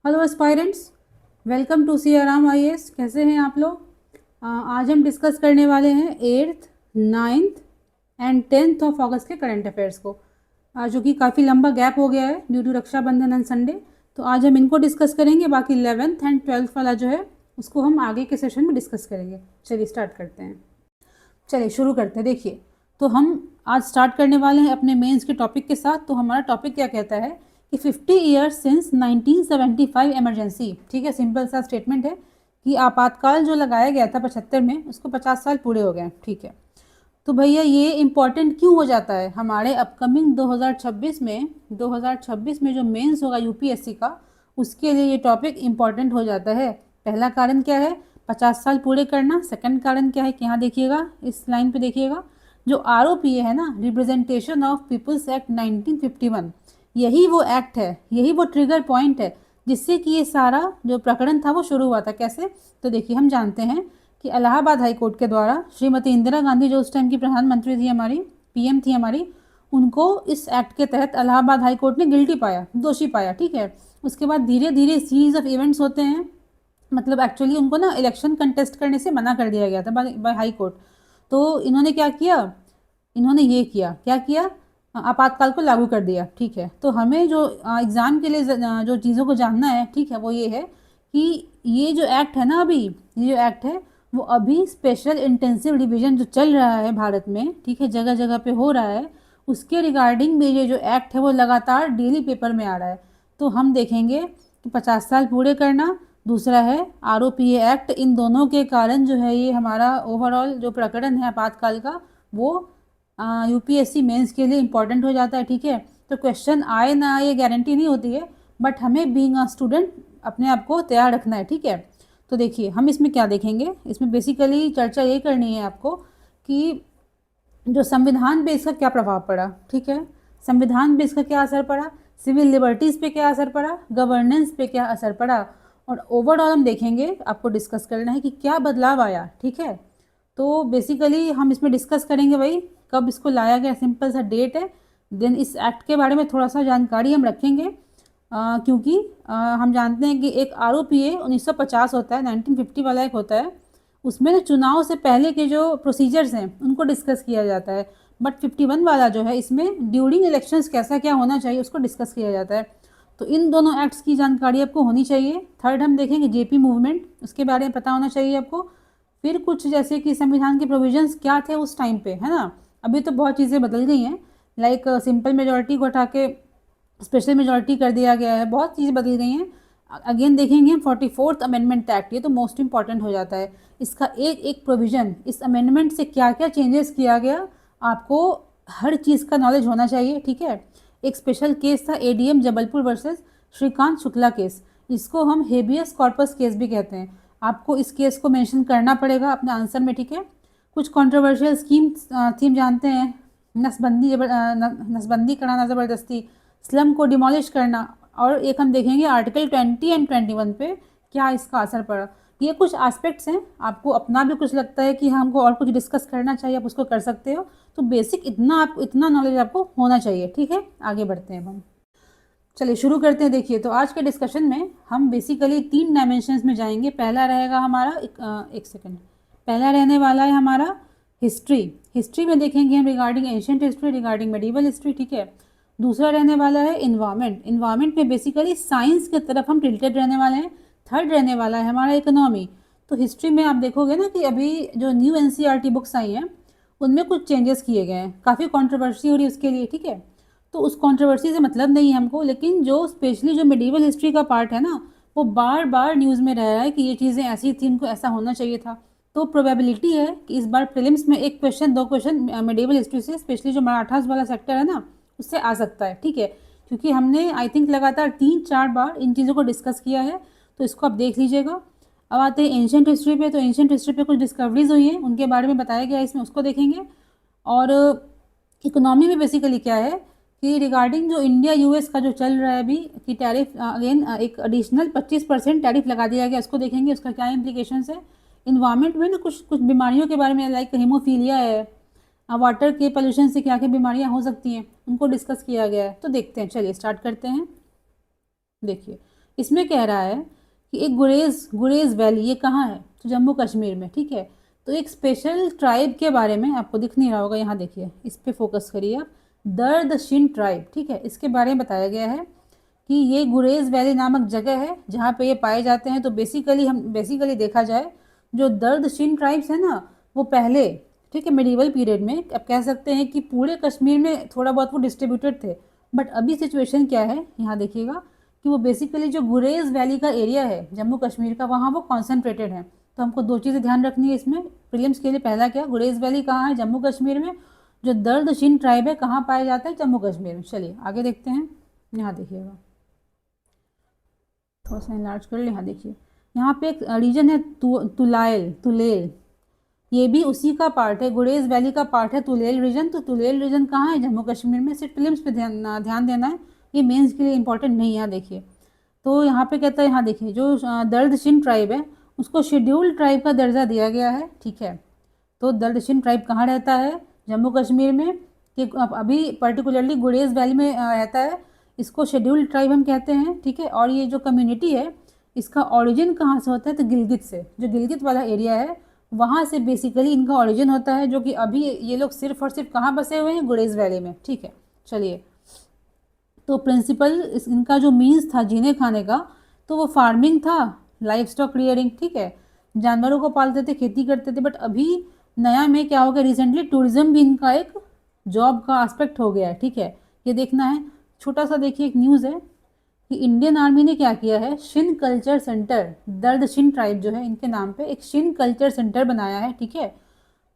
Hello aspirants, welcome to सी आराम IAS। कैसे हैं आप लोग? आज हम डिस्कस करने वाले हैं 8th, 9th and 10th of अगस्त के करंट अफेयर्स को, जो कि काफ़ी लंबा गैप हो गया है due to Rakshabandhan and Sunday. तो आज हम इनको डिस्कस करेंगे, बाकी 11th एंड 12th वाला जो है उसको हम आगे के सेशन में डिस्कस करेंगे। चलिए स्टार्ट करते हैं। चलिए शुरू करते हैं। देखिए, तो हम आज स्टार्ट करने वाले हैं अपने मेंस के टॉपिक के साथ। तो हमारा टॉपिक क्या कहता है कि 50 ईयर्स सिंस 1975 इमरजेंसी। ठीक है, सिंपल सा स्टेटमेंट है कि आपातकाल जो लगाया गया था 75 में, उसको 50 साल पूरे हो गए। ठीक है, तो भैया ये इम्पॉर्टेंट क्यों हो जाता है हमारे अपकमिंग 2026 में जो मेंस होगा यूपीएससी का, उसके लिए ये टॉपिक इम्पॉर्टेंट हो जाता है। पहला कारण क्या है? 50 साल पूरे करना। सेकंड कारण क्या है कि यहाँ देखिएगा, इस लाइन पे देखिएगा, जो ROPA है ना, रिप्रेजेंटेशन ऑफ पीपल्स एक्ट 1951, यही वो एक्ट है, यही वो ट्रिगर पॉइंट है जिससे कि ये सारा जो प्रकरण था वो शुरू हुआ था। कैसे? तो देखिए, हम जानते हैं कि इलाहाबाद हाई कोर्ट के द्वारा श्रीमती इंदिरा गांधी, जो उस टाइम की प्रधानमंत्री थी हमारी, PM थी हमारी, उनको इस एक्ट के तहत इलाहाबाद हाई कोर्ट ने गिल्टी पाया, दोषी पाया। ठीक है, उसके बाद धीरे धीरे सीरीज ऑफ इवेंट्स होते हैं, मतलब एक्चुअली उनको ना इलेक्शन कंटेस्ट करने से मना कर दिया गया था बाय हाई कोर्ट। तो इन्होंने क्या किया? इन्होंने ये किया, क्या किया? आपातकाल को लागू कर दिया। ठीक है, तो हमें जो एग्ज़ाम के लिए जो चीज़ों को जानना है, ठीक है, वो ये है कि ये जो एक्ट है ना, अभी ये जो एक्ट है वो अभी स्पेशल इंटेंसिव डिवीजन जो चल रहा है भारत में, ठीक है, जगह जगह पे हो रहा है, उसके रिगार्डिंग में ये जो एक्ट है वो लगातार डेली पेपर में आ रहा है। तो हम देखेंगे कि 50 साल पूरे करना, दूसरा है ROPA एक्ट, इन दोनों के कारण जो है ये हमारा ओवरऑल जो प्रकरण है आपातकाल का, वो UPSC मेंस के लिए इम्पॉर्टेंट हो जाता है। ठीक है, तो क्वेश्चन आए ना आए ये गारंटी नहीं होती है, बट हमें बीइंग अ स्टूडेंट अपने आप को तैयार रखना है। ठीक है, तो देखिए हम इसमें क्या देखेंगे, इसमें बेसिकली चर्चा ये करनी है आपको कि जो संविधान पे इसका क्या प्रभाव पड़ा। ठीक है, संविधान पे इसका क्या असर पड़ा, सिविल लिबर्टीज़ पे क्या असर पड़ा, गवर्नेंस पे क्या असर पड़ा, और ओवरऑल हम देखेंगे, आपको डिस्कस करना है कि क्या बदलाव आया। ठीक है, तो बेसिकली हम इसमें डिस्कस करेंगे भाई कब इसको लाया गया, सिंपल सा डेट है, देन इस एक्ट के बारे में थोड़ा सा जानकारी हम रखेंगे, क्योंकि हम जानते हैं कि एक ROPA 1950 होता है, 1950 वाला एक होता है, उसमें ना चुनाव से पहले के जो प्रोसीजर्स हैं उनको डिस्कस किया जाता है, बट 51 वाला जो है इसमें ड्यूरिंग इलेक्शंस कैसा क्या होना चाहिए उसको डिस्कस किया जाता है। तो इन दोनों एक्ट्स की जानकारी आपको होनी चाहिए। थर्ड हम देखेंगे JP मूवमेंट, उसके बारे में पता होना चाहिए आपको। फिर कुछ जैसे कि संविधान के प्रोविजंस क्या थे उस टाइम पे, है ना, अभी तो बहुत चीज़ें बदल गई हैं, लाइक सिंपल मेजॉरिटी को हटा के स्पेशल मेजॉरिटी कर दिया गया है, बहुत चीज़ें बदल गई हैं। अगेन देखेंगे हम 44th अमेंडमेंट एक्ट, ये तो मोस्ट इंपॉर्टेंट हो जाता है। इसका एक एक प्रोविज़न, इस अमेंडमेंट से क्या क्या चेंजेस किया गया, आपको हर चीज़ का नॉलेज होना चाहिए। ठीक है, एक स्पेशल केस था ADM Jabalpur versus Shrikant Shukla case, इसको हम हेबियस कॉर्पस केस भी कहते हैं। आपको इस केस को मेंशन करना पड़ेगा अपने आंसर में। ठीक है, कुछ कंट्रोवर्शियल स्कीम थीम जानते हैं, नसबंदी कराना ज़बरदस्ती, स्लम को डिमोलिश करना, और एक हम देखेंगे आर्टिकल 20 एंड 21 पे क्या इसका असर पड़ा। ये कुछ एस्पेक्ट्स हैं, आपको अपना भी कुछ लगता है कि हमको और कुछ डिस्कस करना चाहिए, आप उसको कर सकते हो। तो बेसिक इतना नॉलेज आपको होना चाहिए। ठीक है, आगे बढ़ते हैं हम। चलिए शुरू करते हैं। देखिए, तो आज के डिस्कशन में हम बेसिकली 3 डायमेंशंस में जाएंगे। पहला रहेगा हमारा एक सेकेंड, पहला रहने वाला है हमारा हिस्ट्री। हिस्ट्री में देखेंगे हम regarding ancient history, regarding medieval history. ठीक है, दूसरा रहने वाला है इन्वायरमेंट। इन्वायरमेंट में बेसिकली साइंस की तरफ हम टिल्टेड रहने वाले हैं। थर्ड रहने वाला है हमारा इकोनॉमी। तो हिस्ट्री में आप देखोगे ना कि अभी जो न्यू NCERT बुक्स आई हैं उनमें कुछ चेंजेस किए गए हैं, काफ़ी कंट्रोवर्सी हो रही है उसके लिए। ठीक है, तो उस कंट्रोवर्सी से मतलब नहीं है हमको, लेकिन जो स्पेशली जो मेडिवल हिस्ट्री का पार्ट है ना, वो बार बार न्यूज़ में रह रहा है कि ये चीज़ें ऐसी थी, उनको ऐसा होना चाहिए था। तो प्रोबेबिलिटी है कि इस बार प्रीलिम्स में एक क्वेश्चन, 2 क्वेश्चन मेडिवल हिस्ट्री से, स्पेशली जो मराठास वाला सेक्टर है ना, उससे आ सकता है। ठीक है, क्योंकि हमने आई थिंक लगातार 3-4 बार इन चीज़ों को डिस्कस किया है, तो इसको आप देख लीजिएगा। अब आते हैं एंशियंट हिस्ट्री पे। तो एंशियंट हिस्ट्री पे कुछ डिस्कवरीज हुई हैं, उनके बारे में बताया गया है इसमें, उसको देखेंगे। और इकोनॉमी में बेसिकली क्या है कि रिगार्डिंग जो इंडिया US का जो चल रहा है अभी कि टैरिफ, अगेन एक एडिशनल 25% टैरिफ लगा दिया गया, उसको देखेंगे उसका क्या इम्प्लीकेशंस है। इन्वायरमेंट में ना कुछ कुछ बीमारियों के बारे में, लाइक हीमोफीलिया है, वाटर के पोल्यूशन से क्या क्या बीमारियां हो सकती हैं, उनको डिस्कस किया गया है। तो देखते हैं, चलिए स्टार्ट करते हैं। देखिए, इसमें कह रहा है कि एक गुरेज वैली, ये कहाँ है, तो जम्मू कश्मीर में, ठीक है। तो एक स्पेशल ट्राइब के बारे में, आपको दिख नहीं रहा होगा, यहाँ देखिए, इस पर फोकस करिए आप, दर्दशिन ट्राइब, ठीक है, इसके बारे में बताया गया है कि ये गुरेज वैली नामक जगह है जहाँ पे ये पाए जाते हैं। तो बेसिकली देखा जाए, जो दर्दशिन ट्राइब्स है ना, वो पहले, ठीक है, मिडिवल पीरियड में, अब कह सकते हैं कि पूरे कश्मीर में थोड़ा बहुत वो डिस्ट्रीब्यूटेड थे। बट अभी सिचुएशन क्या है, यहाँ देखिएगा कि वो बेसिकली जो गुरेज वैली का एरिया है जम्मू कश्मीर का, वहाँ वो कॉन्सेंट्रेटेड है। तो हमको दो चीज़ें ध्यान रखनी है इसमें प्रीलिम्स के लिए। पहला क्या, गुरेज वैली कहाँ है, जम्मू कश्मीर में। जो दर्दशिन ट्राइब है कहाँ पाया जाता है, जम्मू कश्मीर में। चलिए आगे देखते हैं, यहाँ देखिएगा, थोड़ा सा इनलार्ज कर ले, यहाँ देखिए, यहाँ पे एक रीजन है तुलेल, ये भी उसी का पार्ट है, गुरेज वैली का पार्ट है तुलेल रीजन। तो तुलेल रीजन कहाँ है, जम्मू कश्मीर में। सिर्फ फिल्म्स पे ध्यान देना है, ये मेंस के लिए इंपॉर्टेंट नहीं है। यहाँ देखिए, तो यहाँ पे कहता है, यहाँ देखिए, जो दर्दशिन ट्राइब है उसको शेड्यूल्ड ट्राइब का दर्जा दिया गया है, ठीक है। तो दर्दशिन ट्राइब कहाँ रहता है, जम्मू कश्मीर में, कि अभी पर्टिकुलरली गुरेज वैली में रहता है। इसको शेड्यूल्ड ट्राइब हम कहते हैं, ठीक है। और ये जो कम्युनिटी है, इसका ऑरिजिन कहाँ से होता है, तो गिलगित से, जो गिलगित वाला एरिया है वहाँ से बेसिकली इनका ऑरिजिन होता है, जो कि अभी ये लोग सिर्फ और सिर्फ कहाँ बसे हुए हैं, गुरेज वैली में, ठीक है। चलिए, तो प्रिंसिपल इनका जो मीन्स था जीने खाने का, तो वो फार्मिंग था, लाइफ स्टॉक रियरिंग, ठीक है, जानवरों को पालते थे, खेती करते थे। बट अभी नया में क्या हो गया, रिसेंटली टूरिज्म भी इनका एक जॉब का एस्पेक्ट हो गया है, ठीक है। ये देखना है, छोटा सा देखिए, एक न्यूज़ है कि इंडियन आर्मी ने क्या किया है, शिन कल्चर सेंटर, दर्दशिन ट्राइब जो है इनके नाम पे एक शिन कल्चर सेंटर बनाया है, ठीक है,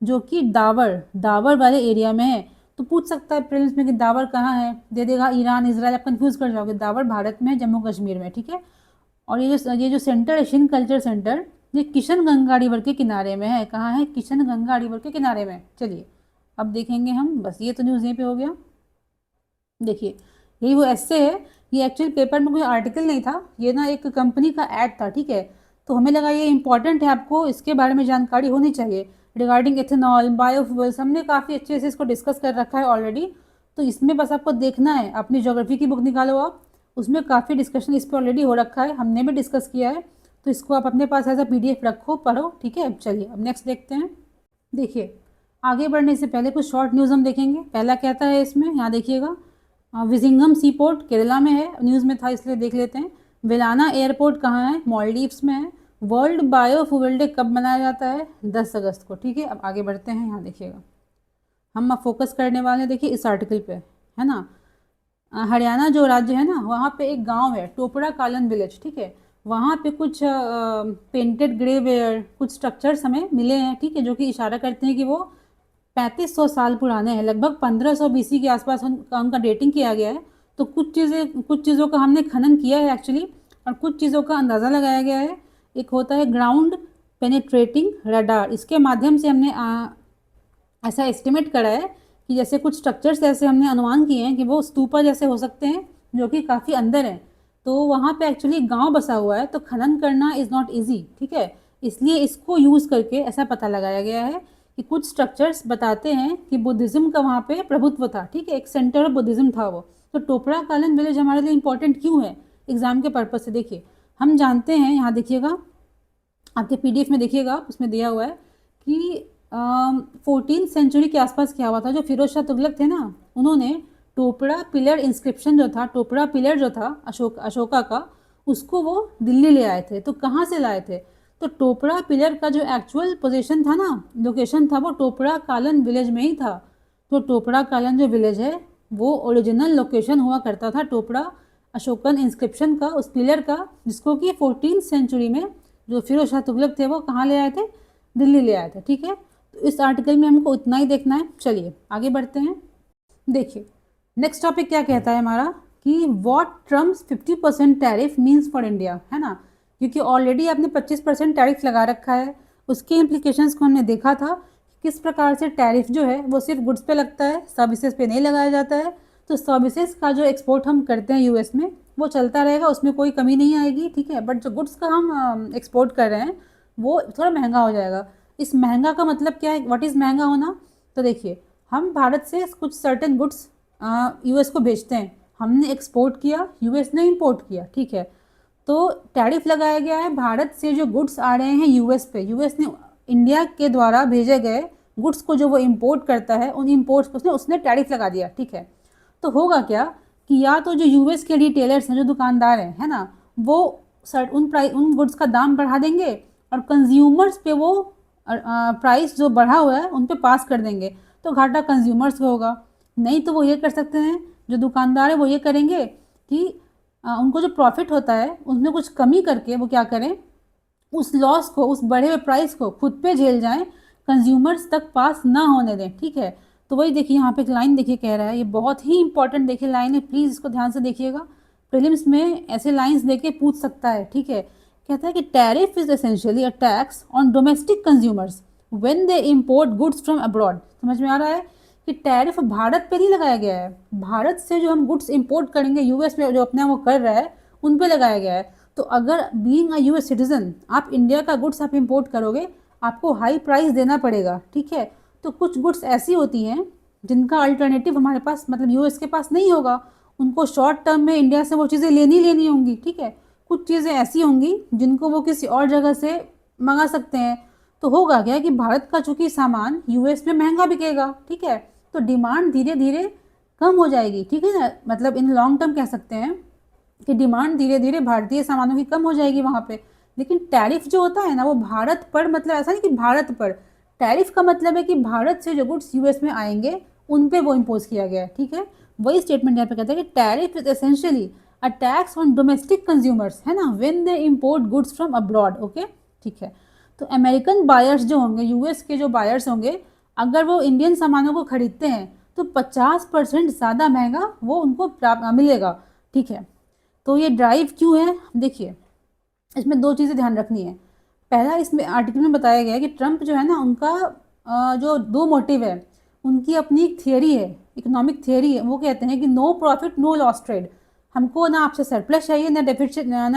जो कि दावर वाले एरिया में है। तो पूछ सकता है प्रीलिम्स में कि दावर कहाँ है, दे देगा ईरान, इजराइल, आप कंफ्यूज कर जाओगे। दावर भारत में है, जम्मू कश्मीर में, ठीक है। और ये जो सेंटर है, शिन कल्चर सेंटर, ये किशन गंगा रिवर के किनारे में है। कहाँ है, किशन गंगा रिवर के किनारे में। चलिए अब देखेंगे हम, बस ये तो न्यूज़ यहीं पे हो गया। देखिए, यही वो ऐसे है, ये एक्चुअल पेपर में कोई आर्टिकल नहीं था, ये ना एक कंपनी का ऐड था, ठीक है। तो हमें लगा ये इंपॉर्टेंट है, आपको इसके बारे में जानकारी होनी चाहिए। रिगार्डिंग एथेनॉल, बायोफ्यूल्स, हमने काफ़ी अच्छे से इसको डिस्कस कर रखा है ऑलरेडी। तो इसमें बस आपको देखना है, अपनी ज्योग्राफी की बुक निकालो आप, उसमें काफ़ी डिस्कशन इस पर ऑलरेडी हो रखा है, हमने भी डिस्कस किया है। तो इसको आप अपने पास एज अ PDF रखो, पढ़ो, ठीक है। चलिए अब नेक्स्ट देखते हैं। देखिए, आगे बढ़ने से पहले कुछ शॉर्ट न्यूज़ हम देखेंगे। पहला कहता है इसमें, यहाँ देखिएगा, विजिंगम सी पोर्ट केरला में है, न्यूज़ में था इसलिए देख लेते हैं। वेलाना एयरपोर्ट कहाँ है, मालदीव्स में है। वर्ल्ड बायोफ्यूल डे कब मनाया जाता है, 10 अगस्त को, ठीक है। अब आगे बढ़ते हैं, यहाँ देखिएगा, हम अब फोकस करने वाले हैं, देखिए इस आर्टिकल पे, है ना। हरियाणा जो राज्य है ना, वहाँ पे एक गांव है, टोपड़ा कालन विलेज, ठीक है। वहाँ पे कुछ पेंटेड ग्रे वेयर, कुछ स्ट्रक्चर्स हमें मिले हैं, ठीक है, जो कि इशारा करते हैं कि वो 3500 साल पुराने हैं, लगभग 1500 BC के आसपास उनका डेटिंग किया गया है। तो कुछ चीज़ों का हमने खनन किया है एक्चुअली, और कुछ चीज़ों का अंदाज़ा लगाया गया है। एक होता है ग्राउंड पेनेट्रेटिंग रडार, इसके माध्यम से हमने ऐसा एस्टिमेट करा है कि जैसे कुछ स्ट्रक्चर्स ऐसे हमने अनुमान किए हैं कि वो स्तूपा जैसे हो सकते हैं, जो कि काफ़ी अंदर हैं। तो वहाँ पे एक्चुअली गांव बसा हुआ है, तो खनन करना इज़ नॉट इजी, ठीक है। इसलिए इसको यूज़ करके ऐसा पता लगाया गया है कि कुछ स्ट्रक्चर्स बताते हैं कि बुद्धिज़्म का वहाँ पे प्रभुत्व था, ठीक है, एक सेंटर ऑफ बुद्धिज़्म था वो। तो टोपड़ा कालन विलेज हमारे लिए इंपॉर्टेंट क्यों है एग्जाम के पर्पज से, देखिए हम जानते हैं, यहाँ देखिएगा, आपके PDF में देखिएगा, उसमें दिया हुआ है कि 14th सेंचुरी के आसपास क्या हुआ था। जो फिरोज शाह तुगलक थे ना, उन्होंने टोपड़ा पिलर इंस्क्रिप्शन जो था, टोपड़ा पिलर जो था अशोका का, उसको वो दिल्ली ले आए थे। तो कहाँ से लाए थे, तो टोपड़ा पिलर का जो एक्चुअल पोजीशन था ना, लोकेशन था, वो टोपड़ा कालन विलेज में ही था। तो टोपड़ा कालन जो विलेज है, वो ओरिजिनल लोकेशन हुआ करता था टोपड़ा अशोकन इंस्क्रिप्शन का, उस पिलर का, जिसको कि 14th सेंचुरी में जो फिरोज शाह तुगलक थे वो कहाँ ले आए थे, दिल्ली ले आए थे, ठीक है। तो इस आर्टिकल में हमको उतना ही देखना है। चलिए आगे बढ़ते हैं। देखिए नेक्स्ट टॉपिक क्या कहता है हमारा, कि what Trump's 50% tariff means for India, है ना। क्योंकि ऑलरेडी आपने 25% टैरिफ लगा रखा है, उसके इम्प्लीकेशंस को हमने देखा था, किस प्रकार से टैरिफ जो है वो सिर्फ गुड्स पे लगता है, सर्विसेज पे नहीं लगाया जाता है। तो सर्विसेज का जो एक्सपोर्ट हम करते हैं US में, वो चलता रहेगा, उसमें कोई कमी नहीं आएगी, ठीक है। बट जो गुड्स का हम एक्सपोर्ट कर रहे हैं वो थोड़ा महंगा हो जाएगा। इस महंगा का मतलब क्या है, व्हाट इज़ महंगा होना, तो देखिए हम भारत से कुछ सर्टेन गुड्स US को भेजते हैं, हमने एक्सपोर्ट किया, US ने इंपोर्ट किया, ठीक है। तो टैरिफ लगाया गया है भारत से जो गुड्स आ रहे हैं यूएस पे, यूएस ने इंडिया के द्वारा भेजे गए गुड्स को जो वो इंपोर्ट करता है उन इंपोर्ट्स को उसने टैरिफ लगा दिया, ठीक है। तो होगा क्या कि या तो जो यूएस के रिटेलर्स हैं, जो दुकानदार हैं, है ना, वो उन गुड्स का दाम बढ़ा देंगे और कंज्यूमर्स पे वो प्राइस जो बढ़ा हुआ है उन पे पास कर देंगे, तो घाटा कंज्यूमर्स को होगा। नहीं तो वो ये कर सकते हैं, जो दुकानदार है वो ये करेंगे कि उनको जो प्रॉफिट होता है उसमें कुछ कमी करके वो क्या करें, उस लॉस को, उस बढ़े हुए प्राइस को खुद पे झेल जाएं, कंज्यूमर्स तक पास ना होने दें, ठीक है। तो वही देखिए यहाँ पे एक लाइन देखिए कह रहा है, ये बहुत ही इंपॉर्टेंट देखिए लाइन है, प्लीज़ इसको ध्यान से देखिएगा, प्रीलिम्स में ऐसे लाइंस देके पूछ सकता है, ठीक है। कहता है कि tariff is essentially a tax on domestic consumers when they import goods from abroad. समझ में आ रहा है कि टैरिफ भारत पे नहीं लगाया गया है, भारत से जो हम गुड्स इंपोर्ट करेंगे यूएस में, जो अपने वो कर रहा है उन पे लगाया गया है। तो अगर बीइंग अ यूएस सिटीजन आप इंडिया का गुड्स आप इंपोर्ट करोगे, आपको हाई प्राइस देना पड़ेगा, ठीक है। तो कुछ गुड्स ऐसी होती हैं जिनका अल्टरनेटिव हमारे पास, मतलब यूएस के पास नहीं होगा, उनको शॉर्ट टर्म में इंडिया से वो चीज़ें लेनी होंगी, ठीक है। कुछ चीज़ें ऐसी होंगी जिनको वो किसी और जगह से मंगा सकते हैं। तो होगा क्या कि भारत का चूंकि सामान यूएस में महंगा बिकेगा, ठीक है, तो डिमांड धीरे धीरे कम हो जाएगी, ठीक है ना, मतलब इन लॉन्ग टर्म कह सकते हैं कि डिमांड धीरे धीरे भारतीय सामानों की कम हो जाएगी वहाँ पे। लेकिन टैरिफ जो होता है ना वो भारत पर, मतलब ऐसा नहीं कि भारत पर, टैरिफ का मतलब है कि भारत से जो गुड्स यूएस में आएंगे उन पे वो इम्पोज किया गया है, ठीक है। वही स्टेटमेंट यहाँ पे कहता है कि tariff is essentially a tax on domestic consumers, है ना, when they import goods from abroad, okay, ठीक है। तो अमेरिकन बायर्स जो होंगे, यूएस के जो बायर्स होंगे, अगर वो इंडियन सामानों को खरीदते हैं तो 50% ज़्यादा महंगा वो उनको मिलेगा, ठीक है। तो ये ड्राइव क्यों है, देखिए इसमें दो चीज़ें ध्यान रखनी है। पहला, इसमें आर्टिकल में बताया गया है कि ट्रंप जो है ना, उनका जो दो मोटिव है, उनकी अपनी एक थियरी है, इकोनॉमिक थियरी है। वो कहते हैं कि no profit no loss trade, हमको ना आपसे सरप्लस चाहिए ना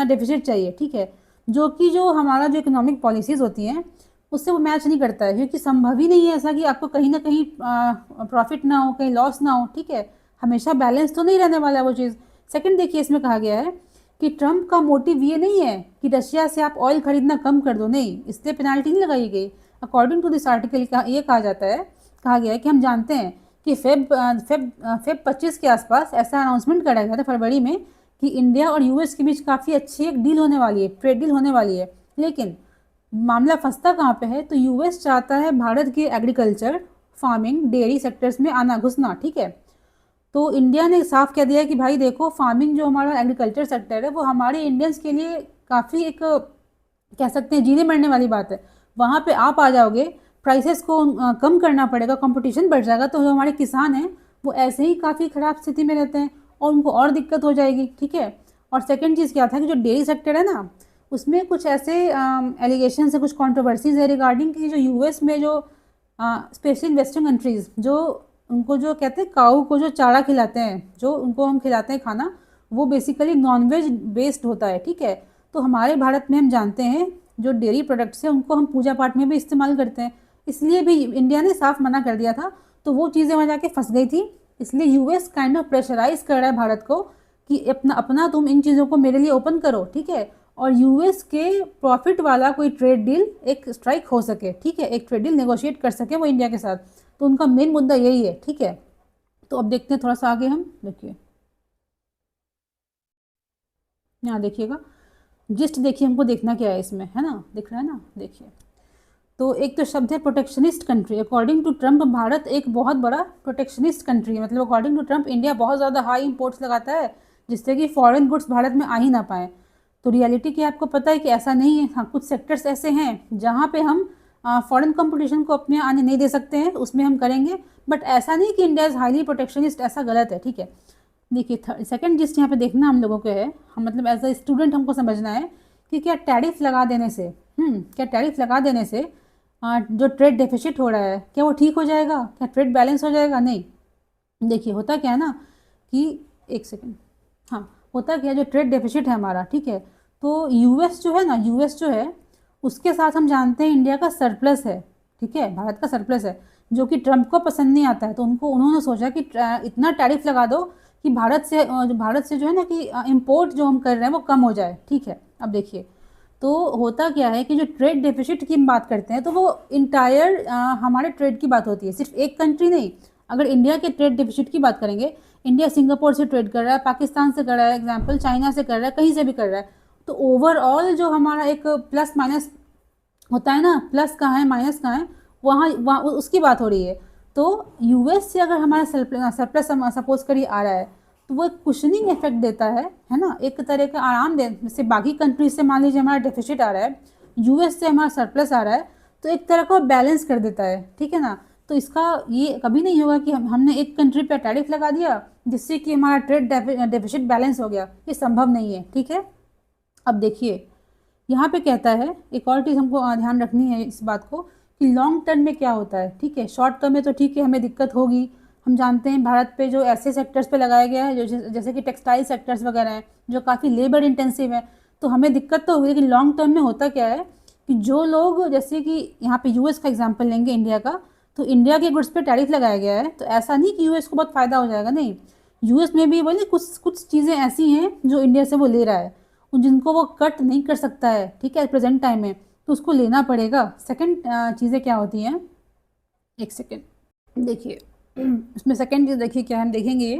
डेफिसिट चाहिए, ठीक है। जो कि जो हमारा जो इकोनॉमिक पॉलिसीज़ होती हैं उससे वो मैच नहीं करता है, क्योंकि संभव ही नहीं है ऐसा कि आपको कहीं ना कहीं प्रॉफिट ना हो, कहीं लॉस ना हो, ठीक है। हमेशा बैलेंस तो नहीं रहने वाला है वो चीज़। सेकंड देखिए, इसमें कहा गया है कि ट्रंप का मोटिव ये नहीं है कि रशिया से आप ऑयल खरीदना कम कर दो, नहीं, इसलिए पेनाल्टी नहीं लगाई गई। अकॉर्डिंग टू दिस आर्टिकल ये कहा जाता है, कहा गया है कि हम जानते हैं कि फेब 25 के आसपास ऐसा अनाउंसमेंट करा गया था फरवरी में कि इंडिया और यूएस के बीच काफ़ी अच्छी एक डील होने वाली है, ट्रेड डील होने वाली है। लेकिन मामला फंसता कहाँ पे है, तो यूएस चाहता है भारत के एग्रीकल्चर, फार्मिंग, डेयरी सेक्टर्स में आना घुसना, ठीक है। तो इंडिया ने साफ कह दिया कि भाई देखो, फार्मिंग जो हमारा एग्रीकल्चर सेक्टर है वो हमारे इंडियंस के लिए काफ़ी एक कह सकते हैं जीने मरने वाली बात है। वहाँ पे आप आ जाओगे, प्राइसेस को कम करना पड़ेगा, कंपटीशन बढ़ जाएगा, तो जो हमारे किसान हैं वो ऐसे ही काफ़ी ख़राब स्थिति में रहते हैं और उनको और दिक्कत हो जाएगी, ठीक है। और सेकेंड चीज़ क्या था कि जो डेयरी सेक्टर है ना, उसमें कुछ ऐसे एलिगेशन है, कुछ कॉन्ट्रोवर्सीज है रिगार्डिंग कि जो यूएस में जो स्पेशली वेस्टर्न कंट्रीज़ जो उनको जो कहते हैं काऊ को जो चारा खिलाते हैं, जो उनको हम खिलाते हैं खाना, वो बेसिकली नॉनवेज बेस्ड होता है, ठीक है। तो हमारे भारत में हम जानते हैं जो डेयरी प्रोडक्ट्स हैं उनको हम पूजा पाठ में भी इस्तेमाल करते हैं, इसलिए भी इंडिया ने साफ मना कर दिया था। तो वो चीज़ें वहाँ जाके फंस गई थी, इसलिए यूएस काइंड ऑफ प्रेशराइज कर रहा है भारत को कि अपना अपना तुम इन चीज़ों को मेरे लिए ओपन करो, ठीक है। और यूएस के प्रॉफिट वाला कोई ट्रेड डील एक स्ट्राइक हो सके, ठीक है, एक ट्रेड डील नेगोशिएट कर सके वो इंडिया के साथ। तो उनका मेन मुद्दा यही है, ठीक है। तो अब देखते हैं थोड़ा सा आगे, हम देखिए यहाँ देखिएगा, जिस्ट देखिए, हमको देखना क्या है इसमें, है ना, दिख रहा है ना, देखिए। तो एक तो शब्द है protectionist country. According to Trump Bharat एक बहुत बड़ा प्रोटेक्शनिस्ट कंट्री है, मतलब अकॉर्डिंग टू ट्रंप इंडिया बहुत ज़्यादा हाई इंपोर्ट्स लगाता है जिससे कि फॉरेन गुड्स भारत में आ ही ना पाए। तो रियलिटी की आपको पता है कि ऐसा नहीं है। हाँ, कुछ सेक्टर्स ऐसे हैं जहाँ पे हम फॉरेन कंपटीशन को अपने आने नहीं दे सकते हैं, उसमें हम करेंगे, बट ऐसा नहीं कि इंडिया इज़ हाईली प्रोटेक्शनिस्ट, ऐसा गलत है, ठीक है। देखिए सेकंड जिस यहाँ पे देखना हम लोगों को है, हम मतलब एज अ स्टूडेंट हमको समझना है कि क्या टैरिफ लगा देने से क्या टैरिफ लगा देने से जो ट्रेड डेफिसिट हो रहा है क्या वो ठीक हो जाएगा, क्या ट्रेड बैलेंस हो जाएगा? नहीं। देखिए होता क्या है ना कि एक सेकंड, हाँ, होता क्या है, जो ट्रेड डेफिसिट है हमारा, ठीक है, तो यूएस जो है ना, यूएस जो है उसके साथ हम जानते हैं इंडिया का सरप्लस है, ठीक है, भारत का सरप्लस है, जो कि ट्रंप को पसंद नहीं आता है। तो उन्होंने सोचा कि इतना टैरिफ लगा दो कि भारत से जो है ना कि इम्पोर्ट जो हम कर रहे हैं वो कम हो जाए, ठीक है। अब देखिए, तो होता क्या है कि जो ट्रेड डेफिसिट की हम बात करते हैं तो वो इंटायर हमारे ट्रेड की बात होती है, सिर्फ एक कंट्री नहीं। अगर इंडिया के ट्रेड डेफिसिट की बात करेंगे, इंडिया सिंगापुर से ट्रेड कर रहा है, पाकिस्तान से कर रहा है, एग्जाम्पल चाइना से कर रहा है, कहीं से भी कर रहा है, तो ओवरऑल जो हमारा एक प्लस माइनस होता है ना, प्लस कहाँ है माइनस कहाँ है, वहाँ वहाँ उसकी बात हो रही है। तो यूएस से अगर हमारा सरप्लस सपोज करिए आ रहा है, तो वो एक कुशनिंग इफेक्ट देता है ना, एक तरह का आराम दे। जैसे बाकी कंट्रीज से मान लीजिए हमारा डेफिसिट आ रहा है, यूएस से हमारा सरप्लस आ रहा है, तो एक तरह का बैलेंस कर देता है, ठीक है ना। तो इसका ये कभी नहीं होगा कि हमने एक कंट्री पे टैरिफ लगा दिया जिससे कि हमारा ट्रेड डेफिसिट बैलेंस हो गया, ये संभव नहीं है, ठीक है। अब देखिए, यहाँ पे कहता है एक और चीज़ हमको ध्यान रखनी है इस बात को कि लॉन्ग टर्म में क्या होता है, ठीक है। शॉर्ट टर्म में तो ठीक है, हमें दिक्कत होगी। हम जानते हैं भारत पे जो ऐसे सेक्टर्स पे लगाया गया है जो जैसे कि टेक्सटाइल सेक्टर्स वगैरह हैं जो काफ़ी लेबर इंटेंसिव है, तो हमें दिक्कत तो होगी। लेकिन लॉन्ग टर्म में होता क्या है कि जो लोग, जैसे कि यहाँ पे यूएस का एग्जाम्पल लेंगे इंडिया का, तो इंडिया के गुड्स पे टैरिफ लगाया गया है, तो ऐसा नहीं कि यूएस को बहुत फ़ायदा हो जाएगा, नहीं। यूएस में भी बोले कुछ कुछ चीज़ें ऐसी हैं जो इंडिया से वो ले रहा है, जिनको वो कट नहीं कर सकता है, ठीक है, प्रेजेंट टाइम में, तो उसको लेना पड़ेगा। सेकंड चीज़ें क्या होती हैं, एक सेकंड देखिए, उसमें सेकंड चीज़ देखिए क्या हम देखेंगे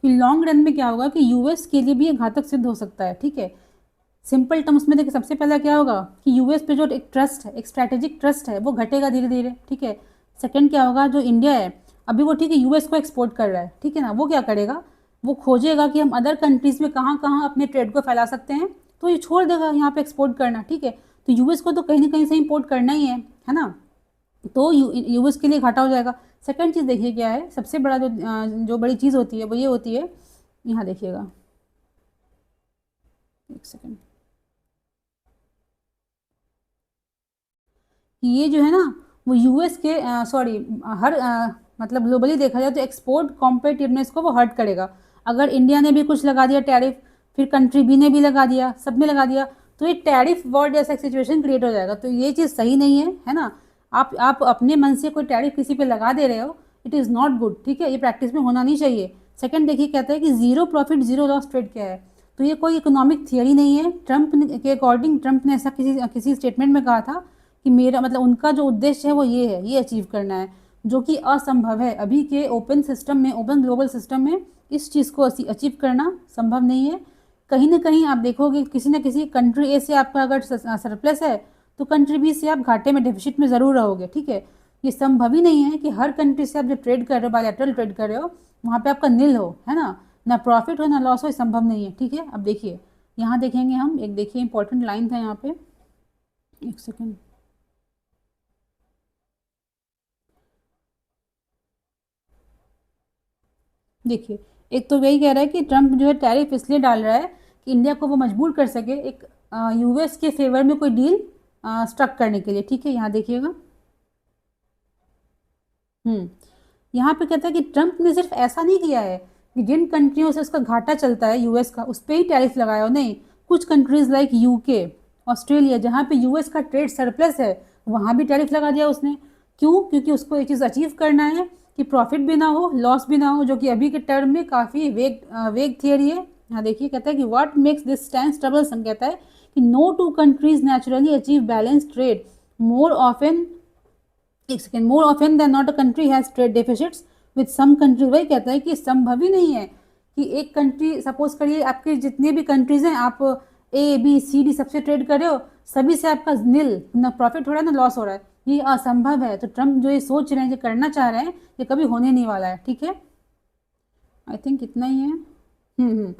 कि लॉन्ग रन में क्या होगा कि यूएस के लिए भी ये घातक सिद्ध हो सकता है, ठीक है। सिंपल टर्म्स में देखिए, सबसे पहला क्या होगा कि यूएस पे जो एक ट्रस्ट है, एक स्ट्रैटेजिक ट्रस्ट है, वो घटेगा धीरे धीरे, ठीक है। सेकंड क्या होगा, जो इंडिया है अभी वो ठीक है यूएस को एक्सपोर्ट कर रहा है, ठीक है ना, वो क्या करेगा, वो खोजेगा कि हम अदर कंट्रीज़ में कहाँ कहाँ अपने ट्रेड को फैला सकते हैं, तो ये छोड़ देगा यहाँ पे एक्सपोर्ट करना, ठीक है। तो यूएस को तो कहीं ना कहीं से इम्पोर्ट करना ही है ना, तो यूएस के लिए घाटा हो जाएगा। सेकंड चीज़ देखिए क्या है, सबसे बड़ा जो बड़ी चीज़ होती है वो ये होती है, यहाँ देखिएगा, एक सेकंड, ये जो है ना वो यूएस के सॉरी हर मतलब ग्लोबली देखा जाए तो एक्सपोर्ट कॉम्पिटिटिवनेस को वो हर्ट करेगा। अगर इंडिया ने भी कुछ लगा दिया टैरिफ, फिर कंट्री बी ने भी लगा दिया, सब ने लगा दिया, तो ये टैरिफ वॉर जैसा सिचुएशन क्रिएट हो जाएगा, तो ये चीज़ सही नहीं है ना। आप अपने मन से कोई टैरिफ किसी पे लगा दे रहे हो, इट इज़ नॉट गुड, ठीक है, ये प्रैक्टिस में होना नहीं चाहिए। सेकंड देखिए कहता है कि zero profit zero loss trade क्या है, तो ये कोई इकोनॉमिक थियरी नहीं है। ट्रंप के अकॉर्डिंग, ट्रंप ने ऐसा किसी स्टेटमेंट में कहा था कि मेरा मतलब उनका जो उद्देश्य है वो ये है, ये अचीव करना है, जो कि असंभव है अभी के ओपन सिस्टम में, ओपन ग्लोबल सिस्टम में इस चीज़ को अचीव करना संभव नहीं है। कहीं ना कहीं आप देखोगे किसी न किसी कंट्री ए से आपका अगर सरप्लस है तो कंट्री बी से आप घाटे में, डेफिसिट में ज़रूर रहोगे, ठीक है। ये संभव ही नहीं है कि हर कंट्री से आप जो ट्रेड कर रहे हो, बायलैटरल ट्रेड कर रहे हो, वहाँ पे आपका नील हो, है ना प्रॉफिट हो ना लॉस हो, संभव नहीं है, ठीक है। अब देखिए यहाँ देखेंगे हम, एक देखिए इंपॉर्टेंट लाइन था यहाँ पे, एक सेकेंड, देखिए एक तो वही कह रहा है कि ट्रंप जो है टैरिफ इसलिए डाल रहा है कि इंडिया को वो मजबूर कर सके एक यूएस के फेवर में कोई डील स्ट्रक करने के लिए, ठीक है। यहाँ देखिएगा, यहाँ पे कहता है कि ट्रंप ने सिर्फ ऐसा नहीं किया है कि जिन कंट्रियों से उसका घाटा चलता है यूएस का, उस पर ही टैरिफ लगाया हो, नहीं। कुछ कंट्रीज लाइक यूके, ऑस्ट्रेलिया, जहाँ पे यूएस का ट्रेड सरप्लस है, वहाँ भी टैरिफ लगा दिया उसने। क्यों? क्योंकि उसको ये चीज़ अचीव करना है कि प्रॉफिट भी ना हो, लॉस भी ना हो, जो कि अभी के टर्म में काफ़ी वेग थियरी है। यहाँ देखिए कहता है कि what makes this stand troublesome, कहता है कि no two countries naturally achieve balance trade more often, एक second, more often than not a country has trade deficits with some country. वही कहता है कि संभव ही नहीं है कि एक कंट्री, सपोज करिए आपके जितने भी कंट्रीज हैं, आप ए बी सी डी सबसे ट्रेड कर रहे हो, सभी से आपका नील, ना प्रॉफिट हो रहा है ना लॉस हो रहा है, ये असंभव है। तो ट्रम्प जो ये सोच रहे हैं, जो करना चाह रहे हैं, ये कभी होने नहीं वाला है, ठीक है। आई थिंक इतना ही है।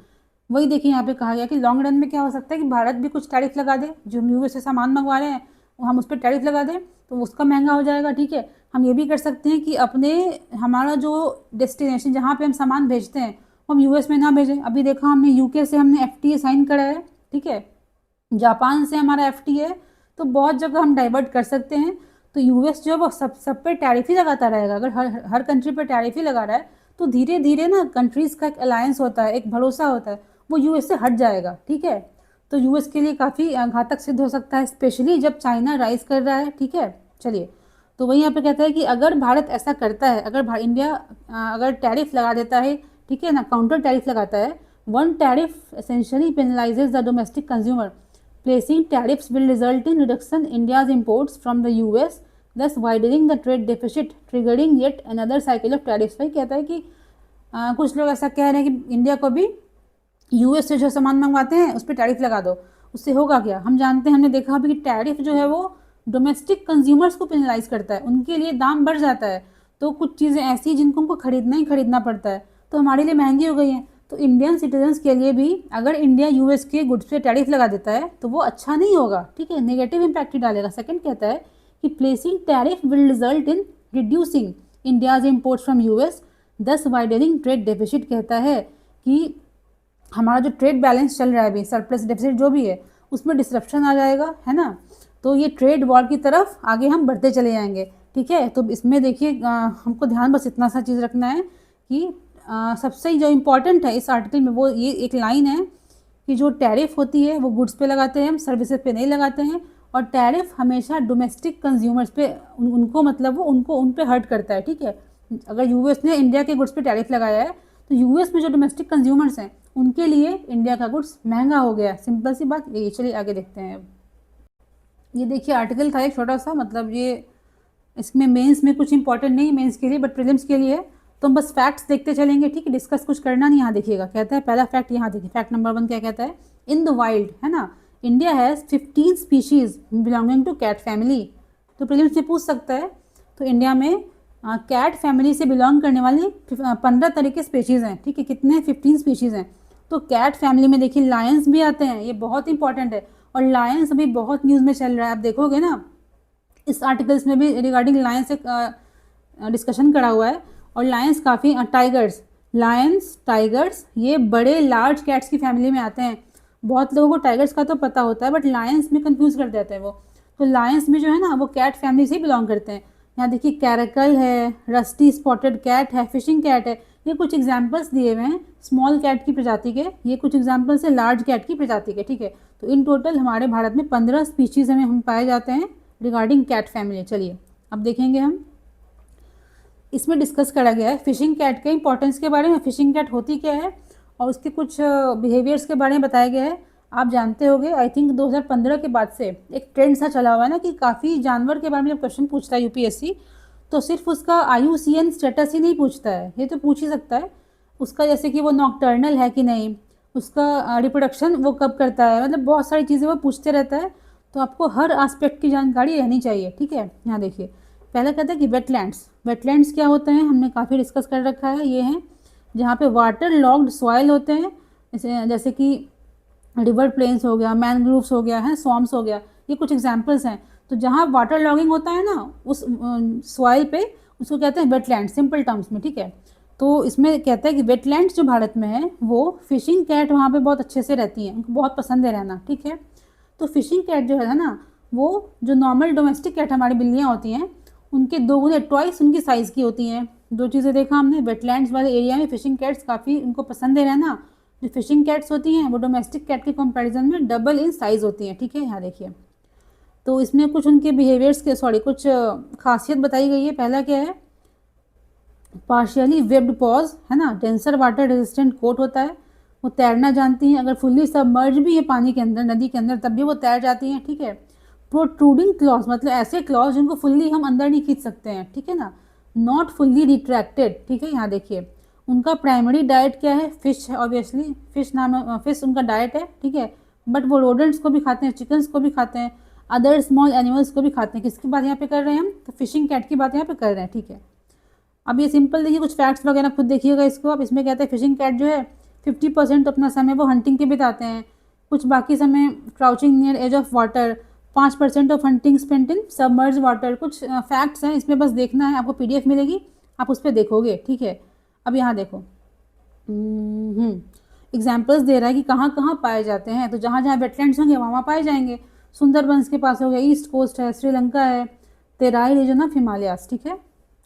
वही देखिए यहाँ पे कहा गया कि लॉन्ग रन में क्या हो सकता है कि भारत भी कुछ टैरिफ लगा दे, जो हम यूएस से सामान मंगवा रहे हैं हम उस पर टैरिफ लगा दें तो उसका महंगा हो जाएगा, ठीक है। हम ये भी कर सकते हैं कि अपने, हमारा जो डेस्टिनेशन जहाँ पे हम सामान भेजते हैं वो हम यूएस में ना भेजें। अभी देखा हमने यूके से हमने एफटीए साइन करा है, ठीक है, जापान से हमारा एफटीए है, तो बहुत जगह हम डाइवर्ट कर सकते हैं। तो यूएस जो है वो सब पे टैरिफ ही लगाता रहेगा। अगर हर कंट्री पर टैरिफ ही लगा रहा है तो धीरे धीरे ना कंट्रीज़ का एक अलायंस होता है, एक भरोसा होता है, वो यूएस से हट जाएगा, ठीक है। तो यूएस के लिए काफ़ी घातक सिद्ध हो सकता है, स्पेशली जब चाइना राइज कर रहा है, ठीक है। चलिए, तो वही यहाँ पे कहता है कि अगर भारत ऐसा करता है, अगर इंडिया अगर टैरिफ लगा देता है ठीक है ना, काउंटर टैरिफ लगाता है। One tariff essentially penalises the domestic consumer, placing tariffs will result in reduction India's imports from the US, thus widening the trade deficit, triggering yet another cycle of tariffs. भाई कहता है कि कुछ लोग ऐसा कह रहे हैं कि इंडिया को भी यूएस से जो सामान मंगवाते हैं उस पर टैरिफ लगा दो, उससे होगा क्या? हम जानते हैं, हमने देखा अभी कि टैरिफ जो है वो डोमेस्टिक कंज्यूमर्स को पेनलाइज करता है, उनके लिए दाम बढ़ जाता है। तो कुछ चीज़ें ऐसी जिनको उनको खरीदना ही खरीदना पड़ता है, तो हमारे लिए महंगी हो गई हैं। तो इंडियन सिटीजन्स के लिए भी अगर इंडिया यूएस के गुड्स पे टैरिफ लगा देता है तो वो अच्छा नहीं होगा, ठीक है, नेगेटिव इम्पैक्ट ही डालेगा। सेकंड कहता है कि placing tariff will result in reducing India's imports from US, thus widening trade deficit. कहता है कि हमारा जो ट्रेड बैलेंस चल रहा है अभी, सरप्लस डेफिसिट जो भी है, उसमें डिसरप्शन आ जाएगा, है ना। तो ये ट्रेड वॉर की तरफ आगे हम बढ़ते चले जाएंगे, ठीक है। तो इसमें देखिए हमको ध्यान बस इतना सा चीज़ रखना है कि सबसे जो इम्पोर्टेंट है इस आर्टिकल में वो ये एक लाइन है कि जो टैरिफ होती है वो गुड्स पे लगाते हैं हम, सर्विसेज पे नहीं लगाते हैं। और टैरिफ हमेशा डोमेस्टिक कंज्यूमर्स पे उनको मतलब वो उनको उन पे हर्ट करता है, ठीक है। अगर यूएस ने इंडिया के गुड्स पे टैरिफ लगाया है तो यूएस में जो डोमेस्टिक कंज्यूमर्स हैं उनके लिए इंडिया का गुड्स महंगा हो गया, सिंपल सी बात यही। चलिए आगे देखते हैं। ये देखिए आर्टिकल था एक छोटा सा, मतलब ये इसमें मेंस में कुछ इंपॉर्टेंट नहीं मेंस के लिए, बट प्रीलिम्स के लिए है। तो हम बस फैक्ट्स देखते चलेंगे, ठीक है, डिस्कस कुछ करना नहीं। यहाँ देखिएगा, कहता है पहला फैक्ट, यहाँ देखिए फैक्ट नंबर 1 क्या कहता है। इन द वाइल्ड, है ना, India has 15 species belonging to cat family. तो प्रीलिम्स से पूछ सकता है, तो इंडिया में कैट फैमिली से बिलोंग करने वाली 15 तरह के स्पीशीज़ हैं, ठीक है। कितने? 15 स्पीशीज़ हैं। तो कैट फैमिली में देखिए लायंस भी आते हैं, ये बहुत इंपॉर्टेंट है। और लायंस अभी बहुत न्यूज़ में चल रहा है, आप देखोगे ना इस आर्टिकल्स में भी रिगार्डिंग लायंस से डिस्कशन करा हुआ है। और लायंस काफ़ी टाइगर्स, लायंस, टाइगर्स ये बड़े लार्ज कैट्स की फैमिली में आते हैं। बहुत लोगों को टाइगर्स का तो पता होता है बट लायंस में कंफ्यूज कर देते हैं वो। तो लायंस में जो है ना वो कैट फैमिली से ही बिलोंग करते हैं। यहाँ देखिए कैरेकल है, रस्टी स्पॉटेड कैट है, फिशिंग कैट है, ये कुछ एग्जाम्पल्स दिए हुए हैं स्मॉल कैट की प्रजाति के, ये कुछ एग्जाम्पल्स है लार्ज कैट की प्रजाति के, ठीक है। तो इन टोटल हमारे भारत में 15 स्पीशीज़ हमें हम पाए जाते हैं रिगार्डिंग कैट फैमिली। चलिए अब देखेंगे हम, इसमें डिस्कस करा गया है फिशिंग कैट के इंपॉर्टेंस के बारे में, फिशिंग कैट होती क्या है और उसके कुछ बिहेवियर्स के बारे में बताया गया है। आप जानते होंगे आई थिंक 2015 के बाद से एक ट्रेंड सा चला हुआ है ना कि काफ़ी जानवर के बारे में जब क्वेश्चन पूछता है यूपीएससी तो सिर्फ उसका IUCN स्टेटस ही नहीं पूछता है, ये तो पूछ ही सकता है उसका, जैसे कि वो नॉकटर्नल है कि नहीं, उसका रिप्रोडक्शन वो कब करता है, मतलब बहुत सारी चीज़ें वो पूछते रहता है। तो आपको हर एस्पेक्ट की जानकारी रहनी चाहिए, ठीक है। यहाँ देखिए पहला कहता है कि वेटलैंड्स, वेटलैंड्स क्या होते हैं हमने काफ़ी डिस्कस कर रखा है। ये हैं जहाँ पे वाटर लॉग्ड सॉइल होते हैं, जैसे कि रिवर प्लेन्स हो गया, मैनग्रोव्स हो गया है, स्वॉम्स हो गया, ये कुछ एग्जांपल्स हैं। तो जहाँ वाटर लॉगिंग होता है ना उस सॉइल पे उसको कहते हैं वेटलैंड, सिंपल टर्म्स में, ठीक है। तो इसमें कहता है कि वेटलैंड्स जो भारत में है वो फिशिंग कैट वहाँ पे बहुत अच्छे से रहती हैं, उनको बहुत पसंद है रहना, ठीक है। तो फिशिंग कैट जो है ना वो जो नॉर्मल डोमेस्टिक कैट हमारी बिल्लियाँ होती हैं उनके 2 गुने ट्वाइस उनकी साइज़ की होती हैं। दो चीज़ें देखा हमने, वेटलैंड्स वाले एरिया में फिशिंग कैट्स काफ़ी उनको पसंद है रहना। जो फिशिंग कैट्स होती हैं वो डोमेस्टिक कैट के कंपैरिजन में डबल इन साइज़ होती हैं, ठीक है। यहाँ देखिए तो इसमें कुछ उनके बिहेवियर्स के कुछ खासियत बताई गई है। पहला क्या है, पार्शियली वेब्ड पॉज, है ना, डेंसर वाटर रेजिस्टेंट कोट होता है, वो तैरना जानती हैं, अगर फुल्ली सबमर्ज भी है पानी के अंदर, नदी के अंदर, तब भी वो तैर जाती हैं, ठीक है। प्रोट्रूडिंग क्लॉज, मतलब ऐसे क्लॉज जिनको फुल्ली हम अंदर नहीं खींच सकते हैं, ठीक है ना। नॉट फुल्ली रिट्रैक्टेड, ठीक है। यहाँ देखिए उनका प्राइमरी डाइट क्या है, फिश है, ऑब्वियसली फिश नाम फिश उनका डाइट है, ठीक है। बट वो रोडेंट्स को भी खाते हैं, चिकन्स को भी खाते हैं, अदर स्मॉल एनिमल्स को भी खाते हैं। किसकी बात यहाँ पे कर रहे हैं हम, तो फिशिंग कैट की बात यहाँ पे कर रहे हैं, ठीक है। अब ये सिंपल देखिए कुछ फैक्ट्स वगैरह खुद देखिएगा इसको आप। इसमें कहते हैं फिशिंग कैट जो है 50% अपना समय वो हंटिंग के बिताते हैं, कुछ बाकी समय crouching near edge of water, 5% of hunting spent in submerge water. कुछ फैक्ट्स हैं इसमें, बस देखना है, आपको PDF मिलेगी, आप उस पर देखोगे, ठीक है। अब यहाँ देखो एग्जाम्पल्स दे रहा है कि कहाँ कहाँ पाए जाते हैं। तो जहाँ जहाँ वेटलैंड्स होंगे वहाँ पाए जाएंगे। सुंदरबंस के पास हो गया, ईस्ट कोस्ट है, श्रीलंका है, तेराई रीजन ऑफ हिमालयास, ठीक है।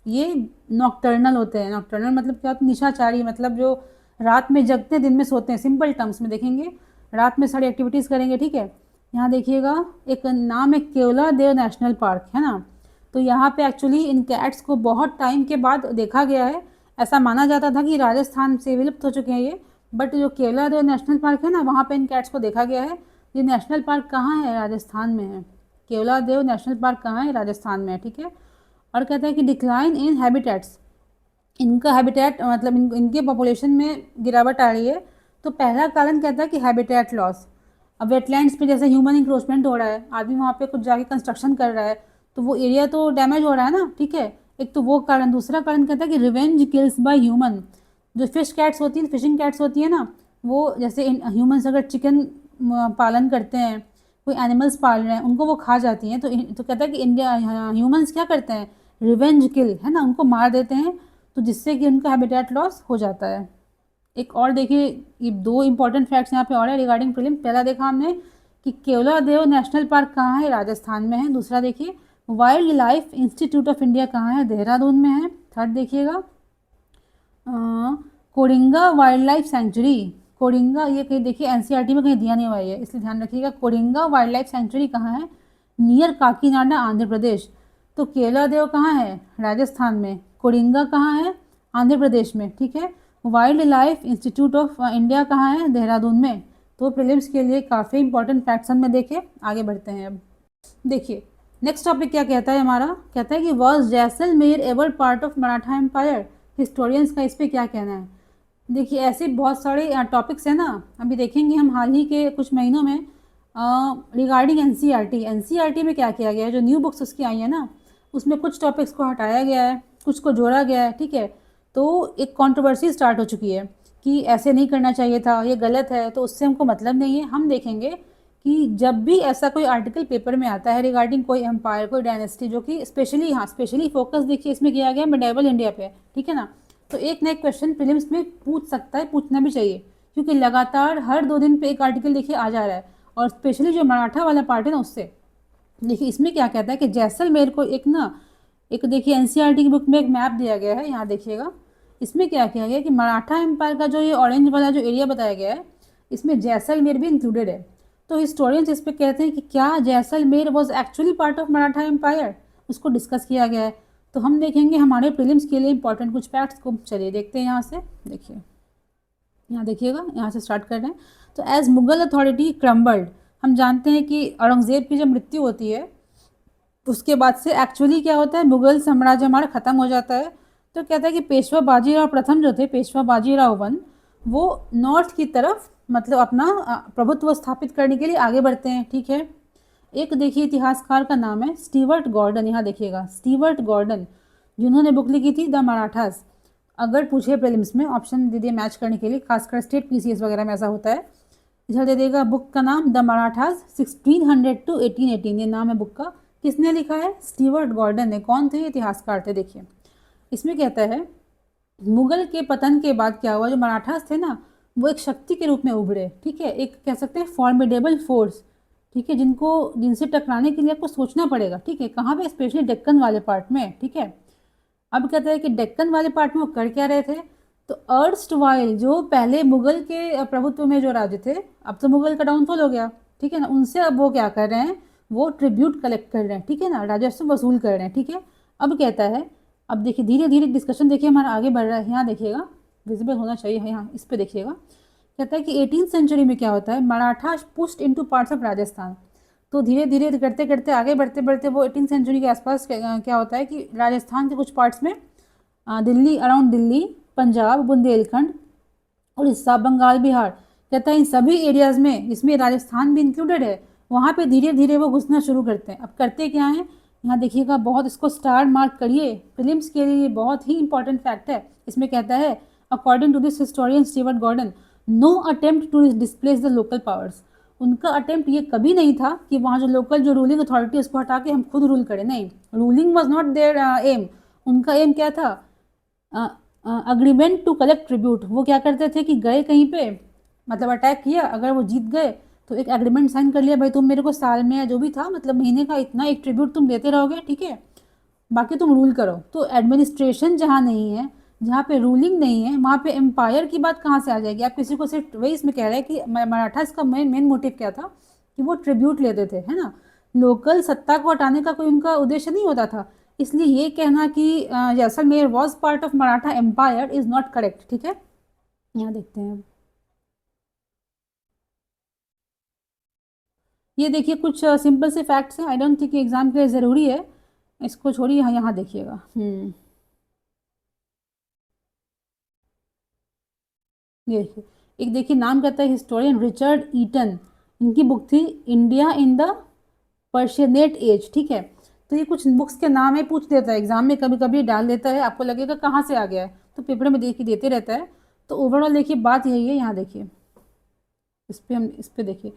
ये नॉक्टर्नल होते हैं। नॉक्टर्नल मतलब क्या होता है, निशाचारी, मतलब जो रात में जगते दिन में सोते हैं, सिंपल टर्म्स में देखेंगे, रात में सारी एक्टिविटीज़ करेंगे, ठीक है। यहाँ देखिएगा एक नाम है केवला देव नेशनल पार्क, है ना। तो यहाँ पे एक्चुअली इन कैट्स को बहुत टाइम के बाद देखा गया है ऐसा माना जाता था कि राजस्थान से विलुप्त हो चुके हैं ये, बट जो केवलादेव नेशनल पार्क है ना, वहाँ पे इन कैट्स को देखा गया है। ये नेशनल पार्क कहाँ है? राजस्थान में है। केवलादेव नेशनल पार्क कहाँ है? राजस्थान में है, ठीक है। और कहता है कि डिक्लाइन इन हैबिटेट्स, इनका हैबिटेट मतलब इनके पॉपुलेशन में गिरावट आ रही है। तो पहला कारण कहता है कि हैबिटेट लॉस। अब वेटलैंड्स पे जैसे ह्यूमन इंक्रोचमेंट हो रहा है, आदमी वहाँ पे कुछ जाके कंस्ट्रक्शन कर रहा है, तो वो एरिया तो डैमेज हो रहा है ना, ठीक है। एक तो वो कारण। दूसरा कारण कहता है कि रिवेंज किल्स बाय ह्यूमन। जो फिश कैट्स होती हैं, फिशिंग कैट्स होती है ना, वो जैसे ह्यूमन्स अगर चिकन पालन करते हैं, कोई एनिमल्स पाल रहे हैं, उनको वो खा जाती हैं। तो कहता है कि इंडिया ह्यूमन्स क्या करते हैं? रिवेंज किल, है ना, उनको मार देते हैं, तो जिससे कि उनका हैबिटेट लॉस हो जाता है। एक और देखिए, ये दो इंपॉर्टेंट फैक्ट्स यहाँ पे और है रिगार्डिंग प्रीलिम। पहला देखा हमने कि केवलादेव नेशनल पार्क कहाँ है? राजस्थान में है। दूसरा देखिए, wild life institute of India कहाँ है? देहरादून में है। थर्ड देखिएगा, कोडिंगा वाइल्ड लाइफ सेंचुरी। कोडिंगा, ये कहीं देखिए एनसीईआरटी में कहीं दिया नहीं हुआ है, इसलिए ध्यान रखिएगा। कोडिंगा वाइल्ड लाइफ सेंचुरी कहाँ है? नियर काकीनाडा, आंध्र प्रदेश। तो केवलादेव कहाँ है? राजस्थान में। कोडिंगा कहाँ है? आंध्र प्रदेश में, ठीक है। Wild life institute of India कहाँ है? देहरादून में। तो प्रीलिम्स के लिए काफ़ी इंपॉर्टेंट फैक्ट्स में देखे। आगे बढ़ते हैं अब। देखिए नेक्स्ट टॉपिक क्या कहता है हमारा, कहता है कि was Jaisalmer ever part of Maratha empire? Historians का इस पर क्या कहना है? देखिए ऐसे बहुत सारे टॉपिक्स हैं ना, अभी देखेंगे हम हाल ही के कुछ महीनों में रिगार्डिंग एनसीईआरटी में क्या किया गया है। जो न्यू बुक्स उसकी आई है ना, उसमें कुछ टॉपिक्स को हटाया गया है, कुछ को जोड़ा गया है, ठीक है। तो एक कंट्रोवर्सी स्टार्ट हो चुकी है कि ऐसे नहीं करना चाहिए था, ये गलत है। तो उससे हमको मतलब नहीं है। हम देखेंगे कि जब भी ऐसा कोई आर्टिकल पेपर में आता है रिगार्डिंग कोई एम्पायर, कोई डायनेस्टी, जो कि स्पेशली फोकस देखिए इसमें किया गया मिडेवल इंडिया पे, ठीक है ना, तो एक ना एक क्वेश्चन प्रीलिम्स में पूछ सकता है, पूछना भी चाहिए, क्योंकि लगातार हर 2 दिन पे एक आर्टिकल देखिए आ जा रहा है। और स्पेशली जो मराठा वाला पार्ट है ना, उससे देखिए इसमें क्या कहता है कि जैसलमेर को एक देखिए एनसीईआरटी की बुक में एक मैप दिया गया है, यहाँ देखिएगा। इसमें क्या किया गया कि मराठा एम्पायर का जो ये ऑरेंज वाला जो एरिया बताया गया है, इसमें जैसलमेर भी इंक्लूडेड है। तो हिस्टोरियंस इस पे कहते हैं कि क्या Jaisalmer was actually part of Maratha empire, उसको डिस्कस किया गया है। तो हम देखेंगे हमारे प्रीलिम्स के लिए इंपॉर्टेंट कुछ फैक्ट्स को। चलिए देखते हैं यहाँ से। देखिए यहाँ देखिएगा, यहाँ से स्टार्ट कर रहे हैं। तो एज मुगल अथॉरिटी क्रम्बल्ड, हम जानते हैं कि औरंगज़ेब की जब मृत्यु होती है उसके बाद से एक्चुअली क्या होता है, मुगल साम्राज्य हमारा ख़त्म हो जाता है। तो कहता है कि पेशवा बाजीराव प्रथम जो थे, पेशवा बाजीराव वन, वो नॉर्थ की तरफ मतलब अपना प्रभुत्व स्थापित करने के लिए आगे बढ़ते हैं, ठीक है। एक देखिए इतिहासकार का नाम है स्टीवर्ट गॉर्डन, यहाँ देखिएगा स्टीवर्ट गॉर्डन, जिन्होंने बुक लिखी थी द मराठास। अगर पूछे प्रीलिम्स में ऑप्शन दे दिए मैच करने के लिए, खासकर स्टेट पीसीएस वगैरह में ऐसा होता है, इधर दे देगा बुक का नाम द मराठास 1600 to 1818, ये नाम है बुक का। किसने लिखा है? स्टीवर्ट गॉर्डन ने। कौन थे? इतिहासकार थे। देखिए इसमें कहता है मुगल के पतन के बाद क्या हुआ, जो मराठास थे ना, वो एक शक्ति के रूप में उभरे, ठीक है, एक कह सकते हैं फॉर्मिडेबल फोर्स, ठीक है, जिनसे टकराने के लिए आपको सोचना पड़ेगा, ठीक है। कहाँ पे? स्पेशली डेक्कन वाले पार्ट में, ठीक है। अब कहता है कि डेक्कन वाले पार्ट में वो कर क्या रहे थे, तो अर्स्ट वाइल जो पहले मुगल के प्रभुत्व में जो राज्य थे, अब तो मुगल का डाउनफॉल हो गया, ठीक है ना, उनसे अब वो क्या कर रहे हैं, वो ट्रिब्यूट कलेक्ट कर रहे हैं, ठीक है ना, राजस्व वसूल कर रहे हैं, ठीक है। अब कहता है, अब देखिए धीरे धीरे डिस्कशन देखिए हमारा आगे बढ़ रहा है। यहाँ देखिएगा, विजिबल होना चाहिए, यहाँ इस पर देखिएगा। कहता है कि 18th सेंचुरी में क्या होता है, Maratha pushed into parts of Rajasthan. तो धीरे धीरे करते करते आगे बढ़ते बढ़ते वो 18th सेंचुरी के आसपास क्या होता है कि राजस्थान के कुछ पार्ट्स में दिल्ली, अराउंड दिल्ली, पंजाब, बुंदेलखंड, उड़ीसा, बंगाल, बिहार, कहता है इन सभी एरियाज़ में, जिसमें राजस्थान भी इंक्लूडेड है, वहाँ पे धीरे धीरे वो घुसना शुरू करते हैं। अब करते क्या हैं, यहाँ देखिएगा, बहुत इसको स्टार मार्क करिए, प्रीलिम्स के लिए बहुत ही इंपॉर्टेंट फैक्ट है। इसमें कहता है according to this historian Stewart Gordon, no attempt to displace the local powers. उनका अटेम्प्ट ये कभी नहीं था कि वहाँ जो लोकल जो रूलिंग अथॉरिटी उसको हटा के हम खुद रूल करें, नहीं, ruling was not there aim. उनका एम क्या था, अग्रीमेंट टू कलेक्ट ट्रिब्यूट। वो क्या करते थे कि गए कहीं पे, मतलब अटैक किया, अगर वो जीत गए तो एक एग्रीमेंट साइन कर लिया, भाई तुम मेरे को साल में या जो भी था, मतलब महीने का इतना एक ट्रिब्यूट तुम देते रहोगे, ठीक है, बाकी तुम रूल करो। तो एडमिनिस्ट्रेशन जहाँ नहीं है, जहाँ पे रूलिंग नहीं है, वहाँ पे एम्पायर की बात कहाँ से आ जाएगी। आप किसी को सिर्फ वही इसमें कह रहे हैं कि मराठा इसका मेन मोटिव क्या था कि वो ट्रिब्यूट लेते थे, है ना, लोकल सत्ता को हटाने का कोई उनका उद्देश्य नहीं होता था। इसलिए ये कहना कि Jaisalmer was part of Maratha empire is not correct. ठीक है, यहाँ देखते हैं। ये देखिए कुछ सिंपल से फैक्ट्स हैं, आई डोंट थिंक एग्जाम के लिए ज़रूरी है, इसको छोड़िए। यहाँ देखिएगा। ये देखिए, एक देखिए नाम कहता है हिस्टोरियन रिचर्ड ईटन, इनकी बुक थी India in the Persianate as. ठीक है, तो ये कुछ बुक्स के नाम है, पूछ देता है एग्जाम में, कभी कभी डाल देता है, आपको लगेगा कहाँ से आ गया है, तो पेपर में देखिए देते रहता है। तो ओवरऑल देखिए बात यही है, यहाँ देखिए इस पे देखिए,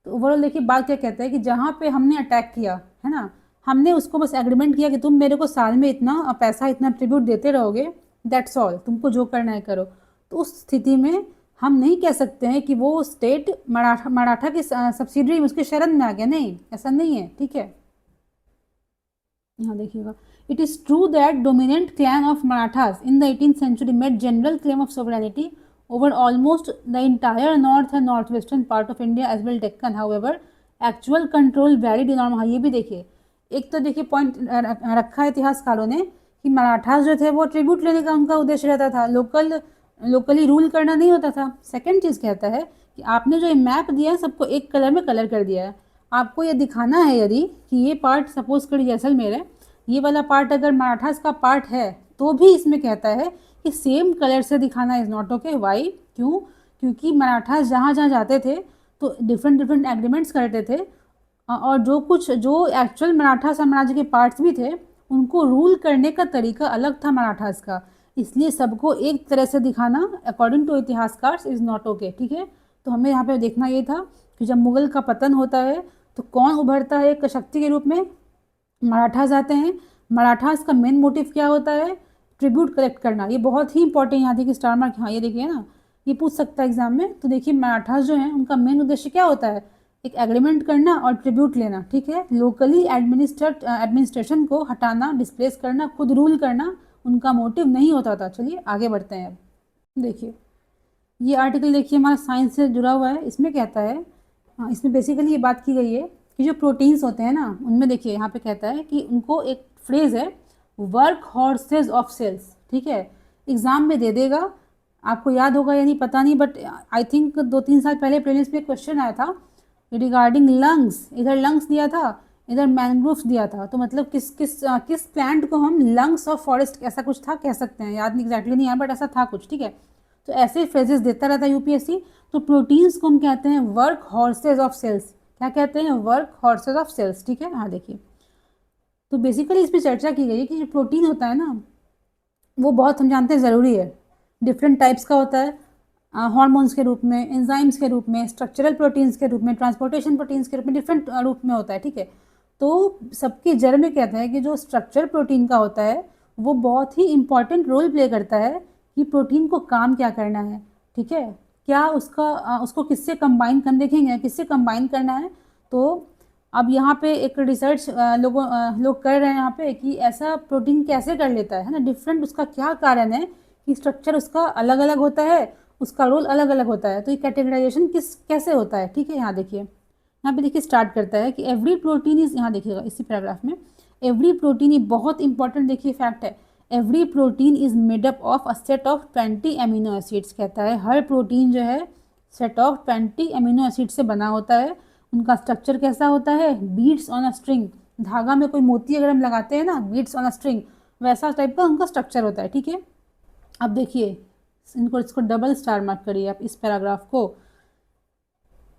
तो ओवरऑल देखिए बात क्या कहता है कि जहाँ पे हमने अटैक किया है ना, हमने उसको बस एग्रीमेंट किया कि तुम मेरे को साल में इतना पैसा, इतना ट्रिब्यूट देते रहोगे, दैट्स ऑल, तुमको जो करना है करो। तो उस स्थिति में हम नहीं कह सकते हैं कि वो स्टेट मराठा की सब्सिडरी में उसके शरण में आ गया, नहीं, ऐसा नहीं है। ठीक है, यहाँ देखिएगा, it is true that dominant clan of Marathas in the 18th century made general claim of sovereignty over almost the entire north and northwestern part of India as well Deccan. However, actual control varied enormously. हाँ, ये भी देखिए, एक तो देखिए point रखा है इतिहासकारों ने कि मराठास जो थे वो ट्रिब्यूट लेने का उनका उद्देश्य रहता था, लोकली रूल करना नहीं होता था। सेकंड चीज़ कहता है कि आपने जो ये मैप दिया है सबको एक कलर में कलर कर दिया है, आपको ये दिखाना है यदि कि ये पार्ट सपोज करिए जैसलमेर है, ये वाला पार्ट अगर मराठास का पार्ट है तो भी इसमें कहता है कि सेम कलर से दिखाना इज़ नॉट ओके। वाई, क्यों? क्योंकि मराठास जहाँ जहाँ जाते थे तो डिफरेंट डिफरेंट एग्रीमेंट्स करते थे, और जो एक्चुअल मराठा साम्राज्य के पार्ट्स भी थे उनको रूल करने का तरीका अलग था मराठास का, इसलिए सबको एक तरह से दिखाना अकॉर्डिंग टू इतिहासकार इज़ नॉट ओके। ठीक है, तो हमें यहाँ पे देखना ये था कि जब मुगल का पतन होता है तो कौन उभरता है एक शक्ति के रूप में? मराठास आते हैं। मराठास का मेन मोटिव क्या होता है? ट्रिब्यूट कलेक्ट करना। ये बहुत ही इंपॉर्टेंट, यहाँ देखिए स्टार मार्क, हाँ ये देखिए ना, ये पूछ सकता है एग्जाम में। तो देखिए मराठास जो हैं उनका मेन उद्देश्य क्या होता है? एक एग्रीमेंट करना और ट्रिब्यूट लेना। ठीक है, लोकली एडमिनिस्ट्रेशन को हटाना, डिस्प्लेस करना, खुद रूल करना उनका मोटिव नहीं होता था। चलिए आगे बढ़ते हैं। अब देखिए ये आर्टिकल देखिए हमारा साइंस से जुड़ा हुआ है, इसमें कहता है, हाँ इसमें बेसिकली ये बात की गई है कि जो प्रोटीन्स होते हैं ना उनमें देखिए यहाँ पे कहता है कि उनको एक फ्रेज है वर्क हॉर्सेज ऑफ सेल्स। ठीक है, एग्जाम में दे देगा, आपको याद होगा या नहीं पता नहीं, बट आई थिंक 2-3 साल पहले प्रीलिम्स में क्वेश्चन आया था रिगार्डिंग लंग्स, इधर लंग्स दिया था, इधर मैनग्रोव्स दिया था, तो मतलब किस प्लांट को हम लंग्स ऑफ फॉरेस्ट ऐसा कुछ था कह सकते हैं, याद नहीं एग्जैक्टली नहीं है बट ऐसा था कुछ। ठीक है, तो ऐसे फ्रेजेस देता रहता है यूपीएससी। तो प्रोटीन्स को हम कहते हैं वर्क हॉर्सेज ऑफ सेल्स। क्या कहते हैं? Workhorses of cells. ठीक है, हाँ देखिए, तो बेसिकली इस पर चर्चा की गई है कि जो प्रोटीन होता है ना वो बहुत हम जानते हैं ज़रूरी है, डिफरेंट टाइप्स का होता है, हार्मोन्स के रूप में, एंजाइम्स के रूप में, स्ट्रक्चरल प्रोटीन्स के रूप में, ट्रांसपोर्टेशन प्रोटीन्स के रूप में, डिफरेंट रूप में होता है। ठीक है, तो सबकी जड़ में कहता है कि जो स्ट्रक्चर प्रोटीन का होता है वो बहुत ही इंपॉर्टेंट रोल प्ले करता है कि प्रोटीन को काम क्या करना है। ठीक है, क्या उसको किससे कंबाइन कर, देखेंगे किससे कंबाइन करना है। तो अब यहाँ पे एक रिसर्च लोग कर रहे हैं यहाँ पे कि ऐसा प्रोटीन कैसे कर लेता है ना, डिफरेंट, उसका क्या कारण है कि स्ट्रक्चर उसका अलग अलग होता है, उसका रोल अलग अलग होता है, तो ये कैटेगराइजेशन कैसे होता है। ठीक है, यहाँ देखिए, यहाँ पे देखिए स्टार्ट करता है कि एवरी प्रोटीन इज, यहाँ देखिएगा इसी पैराग्राफ में, एवरी प्रोटीन, ये बहुत इंपॉर्टेंट देखिए फैक्ट है, every protein is made up of a set of 20 amino acids. कहता है हर प्रोटीन जो है सेट ऑफ 20 एमिनो एसिड से बना होता है। उनका स्ट्रक्चर कैसा होता है? बीड्स ऑन अ स्ट्रिंग, धागा में कोई मोती अगर हम लगाते हैं ना, बीड्स ऑन अ स्ट्रिंग, वैसा टाइप का उनका स्ट्रक्चर होता है। ठीक है, अब देखिए इसको डबल स्टार मार्क करिए आप इस पैराग्राफ को,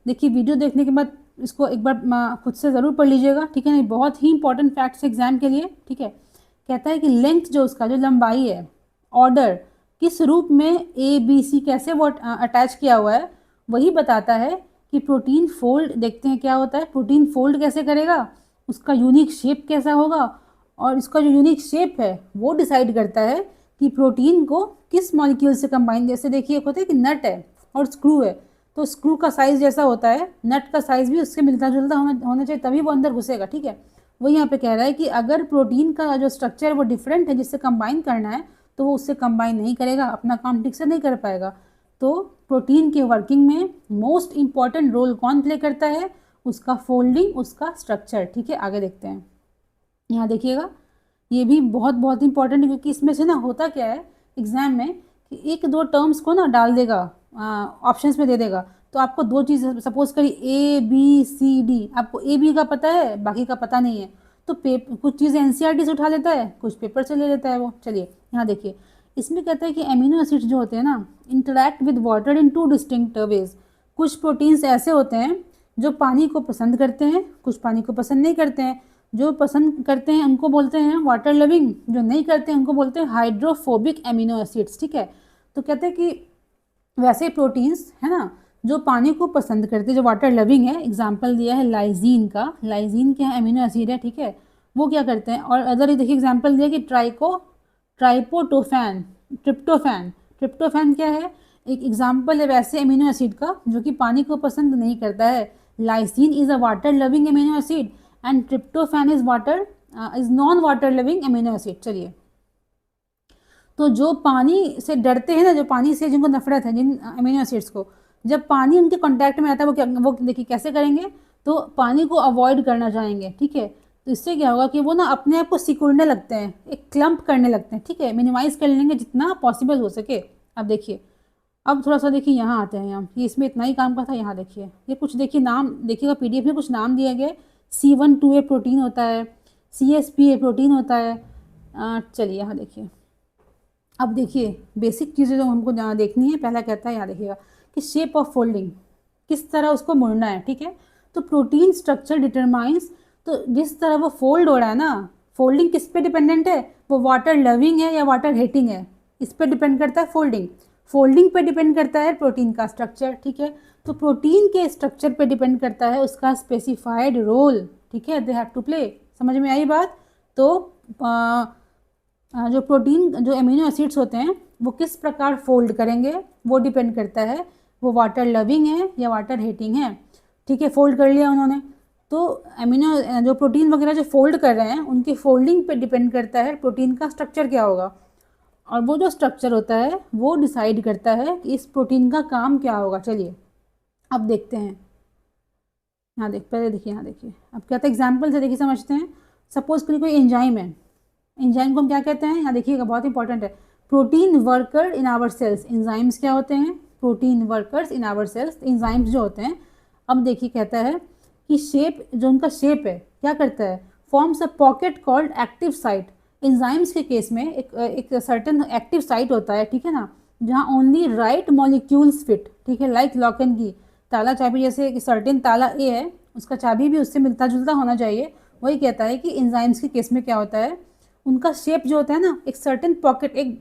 देखिए वीडियो देखने के बाद इसको एक बार खुद से ज़रूर पढ़ लीजिएगा। ठीक है, बहुत ही इंपॉर्टेंट फैक्ट्स एग्जाम के लिए। ठीक है, कहता है कि लेंथ जो उसका जो लंबाई है, ऑर्डर किस रूप में ABC कैसे वो अटैच किया हुआ है, वही बताता है कि प्रोटीन फोल्ड, देखते हैं क्या होता है, प्रोटीन फोल्ड कैसे करेगा, उसका यूनिक शेप कैसा होगा, और इसका जो यूनिक शेप है वो डिसाइड करता है कि प्रोटीन को किस मॉलिक्यूल से कंबाइन। जैसे देखिए एक होता है कि नट है और स्क्रू है, तो स्क्रू का साइज़ जैसा होता है नट का साइज़ भी उससे मिलता जुलता होना चाहिए, तभी वो अंदर घुसेगा। ठीक है, वो यहाँ पे कह रहा है कि अगर प्रोटीन का जो स्ट्रक्चर वो डिफरेंट है जिससे कंबाइन करना है तो वो उससे कंबाइन नहीं करेगा, अपना काम ठीक से नहीं कर पाएगा। तो प्रोटीन के वर्किंग में मोस्ट इंपॉर्टेंट रोल कौन प्ले करता है? उसका फोल्डिंग, उसका स्ट्रक्चर। ठीक है, आगे देखते हैं, यहाँ देखिएगा, ये भी बहुत बहुत इंपॉर्टेंट है, क्योंकि इसमें से ना होता क्या है एग्जाम में कि एक दो टर्म्स को ना डाल देगा, ऑप्शंस में दे देगा, तो आपको दो चीज़ सपोज करिए ABCD, आपको AB का पता है, बाकी का पता नहीं है, तो कुछ चीज़ें NCERT से उठा लेता है, कुछ पेपर से ले लेता है वो। चलिए यहाँ देखिए, इसमें कहता है कि एमिनो एसिड्स जो होते हैं ना interact with water in 2 distinct ways. कुछ प्रोटीन्स ऐसे होते हैं जो पानी को पसंद करते हैं, कुछ पानी को पसंद नहीं करते हैं। जो पसंद करते हैं उनको बोलते हैं वाटर लविंग, जो नहीं करते हैं उनको बोलते हैं हाइड्रोफोबिक एमिनो एसिड्स। ठीक है, तो कहते हैं कि वैसे प्रोटीन्स है ना जो पानी को पसंद करते हैं, जो वाटर लविंग है, एग्जाम्पल दिया है लाइजीन का, लाइजीन क्या है, एमिनो एसिड है। ठीक है, वो क्या करते हैं, और अदर देखिए एग्जाम्पल दिया कि ट्राइपोटोफैन, ट्रिप्टोफैन, ट्रिप्टोफैन क्या है, एक एग्जाम्पल है वैसे एमिनो एसिड का जो कि पानी को पसंद नहीं करता है। Lysine is a water loving amino acid and tryptophan is non water loving amino acid. चलिए, तो जो पानी से डरते हैं ना, जो पानी से जिनको नफरत है, जिन अमीनो एसिड्स को, जब पानी उनके कांटेक्ट में आता है वो देखिए कैसे करेंगे, तो पानी को अवॉइड करना चाहेंगे। ठीक है, तो इससे क्या होगा कि वो ना अपने आप को सिकुड़ने लगते हैं, एक क्लम्प करने लगते हैं। ठीक है, मिनिमाइज कर लेंगे जितना पॉसिबल हो सके। अब देखिए, अब थोड़ा सा देखिए यहाँ आते हैं, यहाँ ये इसमें इतना ही काम का था। यहाँ देखिए, ये कुछ देखिए नाम देखिएगा, PDF में कुछ नाम दिया गया है। C12A प्रोटीन होता है, CSPA प्रोटीन होता है। चलिए यहाँ देखिए, अब देखिए बेसिक चीज़ें जो हमको जहाँ देखनी है, पहला कहता है यहाँ देखिएगा कि शेप ऑफ फोल्डिंग, किस तरह उसको मुड़ना है। ठीक है, तो प्रोटीन स्ट्रक्चर डिटरमाइंस, तो जिस तरह वो फोल्ड हो रहा है ना, फोल्डिंग किस पे डिपेंडेंट है, वो वाटर लविंग है या वाटर हेटिंग है, इस पे डिपेंड करता है फोल्डिंग। फोल्डिंग पे डिपेंड करता है प्रोटीन का स्ट्रक्चर। ठीक है, तो प्रोटीन के स्ट्रक्चर पे डिपेंड करता है उसका स्पेसिफाइड रोल। ठीक है, दे हैव टू प्ले। समझ में आई बात? तो जो प्रोटीन, जो एमिनो एसिड्स होते हैं वो किस प्रकार फोल्ड करेंगे वो डिपेंड करता है वो वाटर लविंग है या वाटर हेटिंग है। ठीक है, फोल्ड कर लिया उन्होंने, तो एमिनो जो प्रोटीन वगैरह जो फोल्ड कर रहे हैं उनकी फोल्डिंग पे डिपेंड करता है प्रोटीन का स्ट्रक्चर क्या होगा, और वो जो स्ट्रक्चर होता है वो डिसाइड करता है कि इस प्रोटीन का काम क्या होगा। चलिए अब देखते हैं, यहाँ पहले देखिए, यहाँ देखिए, अब क्या था एग्जाम्पल से देखिए समझते हैं। सपोज करिए कोई एंजाइम है, एंजाइम को हम क्या कहते हैं, यहाँ देखिएगा बहुत इंपॉर्टेंट है, protein worker in our cells. Enzymes क्या होते हैं, protein workers in our cells, enzymes जो होते हैं। अब देखिए कहता है कि शेप, जो उनका शेप है क्या करता है, forms a pocket called active site. Enzymes के केस में एक सर्टेन एक्टिव साइट होता है, ठीक है ना, जहाँ ओनली राइट मॉलिक्यूल्स फिट। ठीक है, लाइक लॉक एंड की, ताला चाबी, जैसे एक सर्टेन ताला ए है उसका चाबी भी उससे मिलता जुलता होना चाहिए। वही कहता है कि एंजाइम्स के केस में क्या होता है, उनका शेप जो होता है ना, एक सर्टेन पॉकेट, एक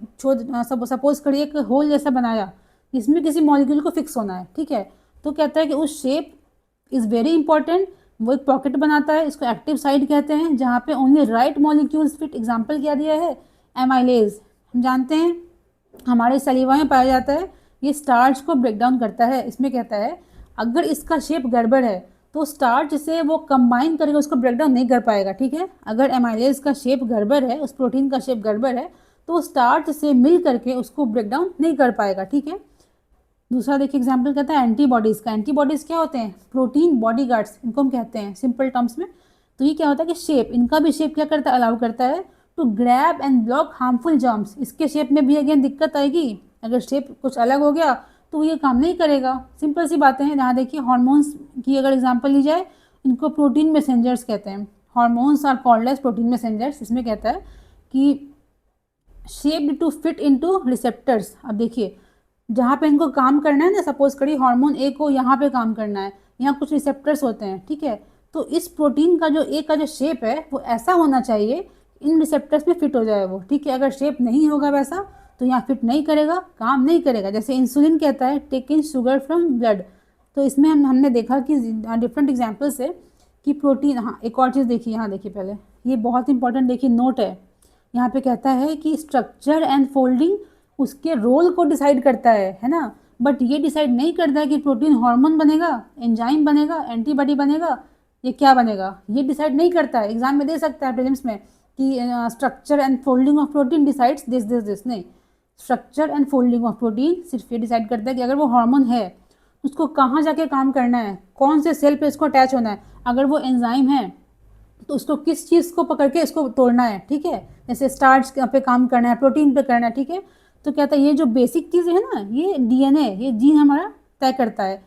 सपोज करिए एक होल जैसा बनाया जिसमें किसी मॉलिक्यूल को फिक्स होना है। ठीक है, तो कहता है कि उस शेप इज़ वेरी इंपॉर्टेंट। वो एक पॉकेट बनाता है, इसको एक्टिव साइट कहते हैं, जहाँ पे only right molecules fit. Example क्या दिया है, एमाइलेज, हम जानते हैं हमारे सलीवा में पाया जाता है, ये स्टार्च को ब्रेक डाउन करता है। इसमें कहता है अगर इसका शेप गड़बड़ है तो स्टार्च से वो कंबाइन करके उसको ब्रेक डाउन नहीं कर पाएगा। ठीक है, अगर एमाइलेज का शेप गड़बड़ है, उस प्रोटीन का शेप गड़बड़ है, तो स्टार्च से मिल करके उसको ब्रेक डाउन नहीं कर पाएगा। ठीक है, दूसरा देखिए एग्जाम्पल कहता है एंटीबॉडीज़ का। एंटीबॉडीज़ क्या होते हैं, प्रोटीन बॉडीगार्ड्स, इनको हम कहते हैं सिंपल टर्म्स में। तो ये क्या होता है कि शेप, इनका भी शेप क्या करता है, अलाउ करता है to grab and block harmful germs. इसके शेप में भी अगेन दिक्कत आएगी, अगर शेप कुछ अलग हो गया तो ये काम नहीं करेगा। सिंपल सी बातें हैं। यहाँ देखिए हार्मोन्स की अगर एग्जांपल ली जाए, इनको प्रोटीन मैसेंजर्स कहते हैं। Hormones are called as protein messengers. इसमें कहता है कि shaped to fit into receptors. अब देखिए जहाँ पे इनको काम करना है ना, सपोज करिए हार्मोन ए को यहाँ पे काम करना है, यहाँ कुछ रिसेप्टर्स होते हैं। ठीक है, तो इस प्रोटीन का जो ए का जो शेप है वो ऐसा होना चाहिए इन रिसेप्टर्स में फिट हो जाए वो। ठीक है, अगर शेप नहीं होगा वैसा तो यहाँ फिट नहीं करेगा, काम नहीं करेगा। जैसे इंसुलिन कहता है take in sugar from blood, तो इसमें हमने देखा कि डिफरेंट एग्जाम्पल्स है कि प्रोटीन। हाँ, एक और चीज़ देखिए, यहाँ देखिए पहले, ये बहुत इंपॉर्टेंट देखिए नोट है, यहाँ पे कहता है कि स्ट्रक्चर एंड फोल्डिंग उसके रोल को डिसाइड करता है ना, बट ये डिसाइड नहीं करता है कि प्रोटीन हार्मोन बनेगा, एंजाइम बनेगा, एंटीबॉडी बनेगा, ये क्या बनेगा, ये डिसाइड नहीं करता है। एग्जाम में दे सकता है प्रीलिम्स में कि structure and folding of protein decides this this this, नहीं, structure and folding of protein सिर्फ ये डिसाइड करता है कि अगर वो हार्मोन है उसको कहाँ जाके काम करना है, कौन से सेल पे इसको अटैच होना है। अगर वो एंजाइम है तो उसको किस चीज़ को पकड़ के इसको तोड़ना है, ठीक है, जैसे स्टार्च पे काम करना है, प्रोटीन पे करना है, ठीक है। तो कहता है ये जो बेसिक चीज़ें है ना, ये डीएनए, ये जीन हमारा तय करता है।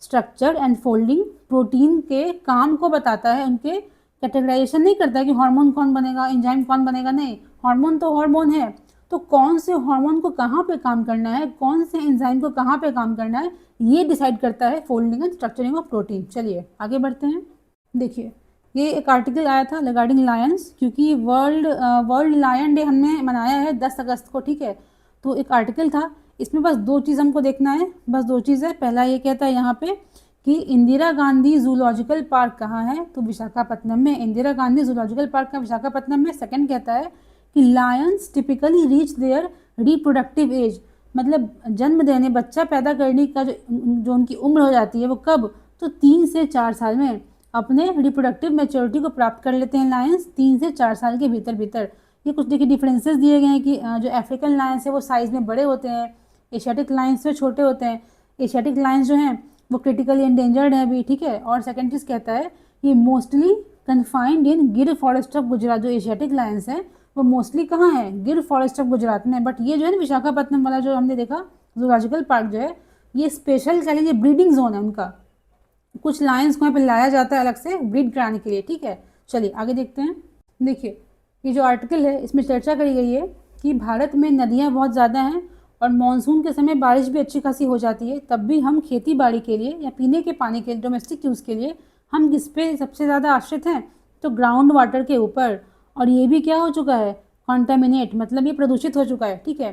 स्ट्रक्चर एंड फोल्डिंग प्रोटीन के काम को बताता है, उनके कैटेगराइजेशन नहीं करता है कि हार्मोन कौन बनेगा, एंजाइम कौन बनेगा, नहीं, हार्मोन तो हार्मोन है, तो कौन से हार्मोन को कहाँ पे काम करना है, कौन से एंजाइम को कहाँ पे काम करना है, ये डिसाइड करता है folding and structuring of protein. चलिए आगे बढ़ते हैं। देखिए ये एक आर्टिकल आया था रिगार्डिंग लायंस, क्योंकि वर्ल्ड लायन डे हमने मनाया है 10 अगस्त को, ठीक है। तो एक आर्टिकल था, इसमें बस 2 चीज़ हमको देखना है, बस 2 चीज़ है। पहला ये कहता है यहाँ पे कि इंदिरा गांधी जूलॉजिकल पार्क कहाँ है, तो विशाखापत्तनम में। इंदिरा गांधी जूलॉजिकल पार्क का विशाखापत्तनम में। सेकंड कहता है कि lions typically reach their reproductive age, मतलब जन्म देने, बच्चा पैदा करने का जो उनकी उम्र हो जाती है वो कब, तो 3 से 4 साल में अपने रिप्रोडक्टिव मैच्योरिटी को प्राप्त कर लेते हैं लायंस 3 से 4 साल के भीतर भीतर। ये कुछ देखिए डिफरेंसेस दिए गए हैं कि जो अफ्रीकन लायंस है वो साइज़ में बड़े होते हैं, एशियाटिक लायंस से छोटे होते हैं। एशियाटिक लायंस जो हैं वो क्रिटिकली एंडेंजर्ड है अभी, ठीक है। और सेकंड चीज़ कहता है ये मोस्टली कन्फाइंड इन गिर फॉरेस्ट ऑफ गुजरात। जो एशियाटिक लायंस है वो मोस्टली कहाँ है, गिर फॉरेस्ट ऑफ गुजरात में। बट ये जो है ना विशाखापत्तनम वाला जो हमने देखा जूलॉजिकल पार्क जो है, ये स्पेशल कह लीजिए ब्रीडिंग जोन है उनका, कुछ लायंस को यहाँ पे लाया जाता है अलग से ब्रीड कराने के लिए, ठीक है। चलिए आगे देखते हैं। देखिए ये जो आर्टिकल है इसमें चर्चा करी गई है कि भारत में नदियाँ बहुत ज़्यादा हैं और मानसून के समय बारिश भी अच्छी खासी हो जाती है, तब भी हम खेती बाड़ी के लिए या पीने के पानी के लिए, डोमेस्टिक यूज़ के लिए हम किस पे सबसे ज़्यादा आश्रित हैं, तो ग्राउंड वाटर के ऊपर। और ये भी क्या हो चुका है, कॉन्टामिनेट, मतलब ये प्रदूषित हो चुका है, ठीक है।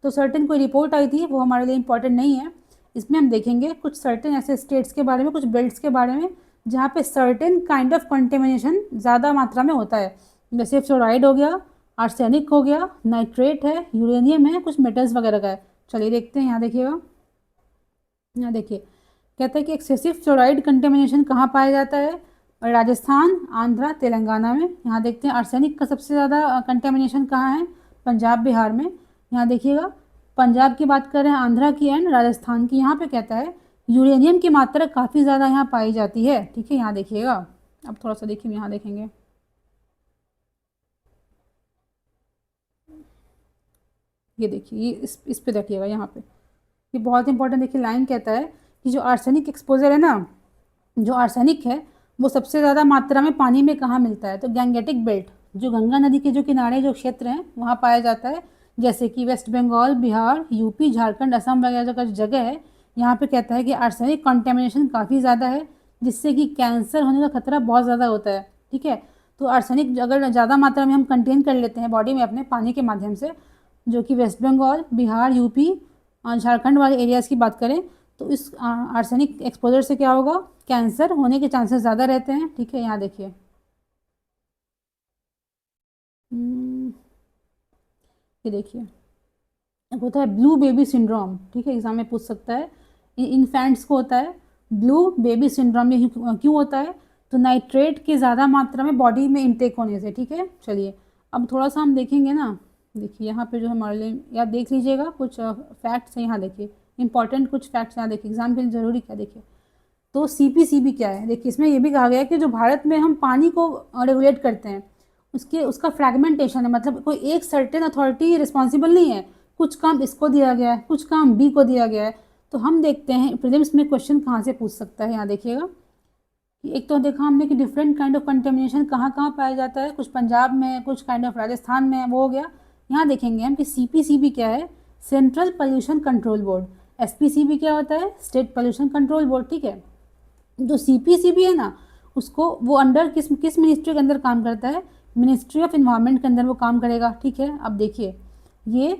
तो सर्टेन कोई रिपोर्ट आई थी, वो हमारे लिए इंपॉर्टेंट नहीं है। इसमें हम देखेंगे कुछ सर्टेन ऐसे स्टेट्स के बारे में, कुछ बेल्ट्स के बारे में जहाँ पे सर्टेन काइंड ऑफ कंटेमिनेशन ज़्यादा मात्रा में होता है, जैसे फ्लोराइड हो गया, आर्सेनिक हो गया, नाइट्रेट है, यूरेनियम है, कुछ मेटल्स वगैरह का है। चलिए देखते हैं, यहाँ देखिएगा, यहाँ देखिए कहता है कि एक्सेसिव फ्लोराइड कंटेमिनेशन कहाँ पाया जाता है, राजस्थान, आंध्रा, तेलंगाना में। यहाँ देखते हैं आर्सेनिक का सबसे ज़्यादा कंटेमिनेशन कहाँ है, पंजाब, बिहार में। यहाँ देखिएगा पंजाब की बात कर रहे हैं, आंध्रा की एंड राजस्थान की। यहाँ पे कहता है यूरेनियम की मात्रा काफ़ी ज़्यादा यहाँ पाई जाती है, ठीक है। यहाँ देखिएगा, अब थोड़ा सा देखिए, यहाँ देखेंगे, ये देखिए, ये इस पे देखिएगा, यहाँ पे ये बहुत इंपॉर्टेंट देखिए लाइन कहता है कि जो आर्सेनिक एक्सपोजर है ना, जो आर्सेनिक है वो सबसे ज़्यादा मात्रा में पानी में कहाँ मिलता है, तो गैंगेटिक बेल्ट, जो गंगा नदी के जो किनारे जो क्षेत्र हैं वहाँ पाया जाता है, जैसे कि वेस्ट बंगाल, बिहार, यूपी, झारखंड, असम वगैरह का जो जगह है, यहाँ पे कहता है कि आर्सेनिक कंटेमिनेशन काफ़ी ज़्यादा है, जिससे कि कैंसर होने का खतरा बहुत ज़्यादा होता है, ठीक है। तो आर्सेनिक अगर ज़्यादा मात्रा में हम कंटेन कर लेते हैं बॉडी में अपने पानी के माध्यम से, जो कि वेस्ट बंगाल, बिहार, यूपी, झारखंड वाले एरियाज़ की बात करें, तो इस आर्सेनिक एक्सपोजर से क्या होगा, कैंसर होने के चांसेस ज़्यादा रहते हैं, ठीक है। यहाँ देखिए ये देखिए एक होता है ब्लू बेबी सिंड्रोम, ठीक है, एग्जाम में पूछ सकता है। इन्फेंट्स को होता है ब्लू बेबी सिंड्रोम, ये क्यों होता है, तो नाइट्रेट के ज़्यादा मात्रा में बॉडी में इंटेक होने से, ठीक है। चलिए अब थोड़ा सा हम देखेंगे ना, देखिए यहाँ पे जो हमारे लिए, या देख लीजिएगा कुछ फैक्ट्स हैं, यहाँ देखिए इंपॉर्टेंट कुछ फैक्ट्स यहाँ देखिए, एग्जाम के लिए ज़रूरी क्या, देखिए तो सीपीसीबी क्या है। देखिए इसमें ये भी कहा गया है कि जो भारत में हम पानी को रेगुलेट करते हैं उसका फ्रैगमेंटेशन है, मतलब कोई एक सर्टेन अथॉरिटी रिस्पॉन्सिबल नहीं है, कुछ काम इसको दिया गया है, कुछ काम बी को दिया गया है। तो हम देखते हैं प्रीलिम्स में क्वेश्चन कहाँ से पूछ सकता है, यहाँ देखिएगा कि एक तो देखा हमने कि डिफरेंट काइंड ऑफ कंटेमिनेशन कहाँ कहाँ पाया जाता है, कुछ पंजाब में, कुछ काइंड ऑफ राजस्थान में, वो हो गया। यहाँ देखेंगे हम कि सीपीसीबी क्या है, central pollution control board. SPCB क्या होता है, स्टेट पोल्यूशन कंट्रोल बोर्ड, ठीक है। जो सीपीसीबी है ना, उसको वो अंडर किस मिनिस्ट्री के अंदर काम करता है, मिनिस्ट्री ऑफ इन्वायरमेंट के अंदर वो काम करेगा, ठीक है। अब देखिए ये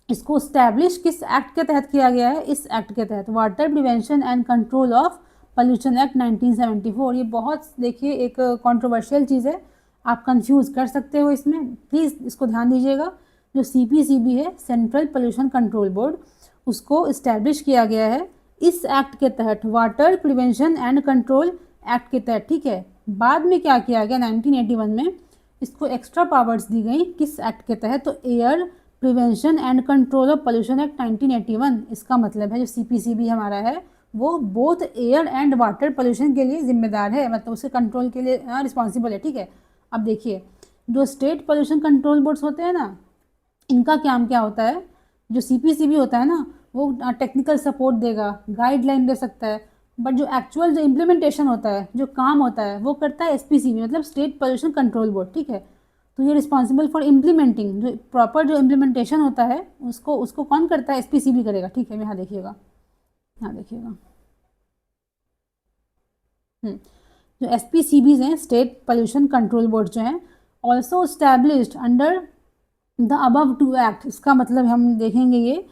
इसको स्टैब्लिश किस एक्ट के तहत किया गया है, इस एक्ट के तहत, water prevention and control of pollution act 1974। ये बहुत देखिए एक कंट्रोवर्शियल चीज़ है, आप कंफ्यूज कर सकते हो इसमें, प्लीज़ इसको ध्यान दीजिएगा। जो सीपीसीबी है, सेंट्रल पोल्यूशन कंट्रोल बोर्ड, उसको इस्टेब्लिश किया गया है इस एक्ट के तहत, water prevention and control act के तहत, ठीक है। बाद में क्या किया गया 1981 में, इसको एक्स्ट्रा पावर्स दी गई किस एक्ट के तहत, तो air prevention and control of pollution act 1981। इसका मतलब है जो सीपीसीबी हमारा है वो both air and water pollution के लिए जिम्मेदार है, मतलब उसके कंट्रोल के लिए रिस्पॉन्सिबल है, ठीक है। अब देखिए, जो स्टेट पोल्यूशन कंट्रोल बोर्ड्स होते हैं ना, इनका काम क्या होता है, जो सीपीसीबी होता है ना, वो टेक्निकल सपोर्ट देगा, गाइडलाइन दे सकता है, बट जो एक्चुअल जो इम्प्लीमेंटेशन होता है, जो काम होता है, वो करता है एसपीसीबी, मतलब स्टेट पोल्यूशन कंट्रोल बोर्ड, ठीक है। तो ये रिस्पॉन्सिबल फॉर इम्प्लीमेंटिंग, जो प्रॉपर जो इम्प्लीमेंटेशन होता है उसको उसको कौन करता है, एसपीसीबी करेगा, ठीक है। यहाँ देखिएगा, यहाँ देखिएगा, जो एसपीसीबीज हैं, स्टेट पोल्यूशन कंट्रोल बोर्ड जो हैं, also established under the above two act. इसका मतलब हम देखेंगे ये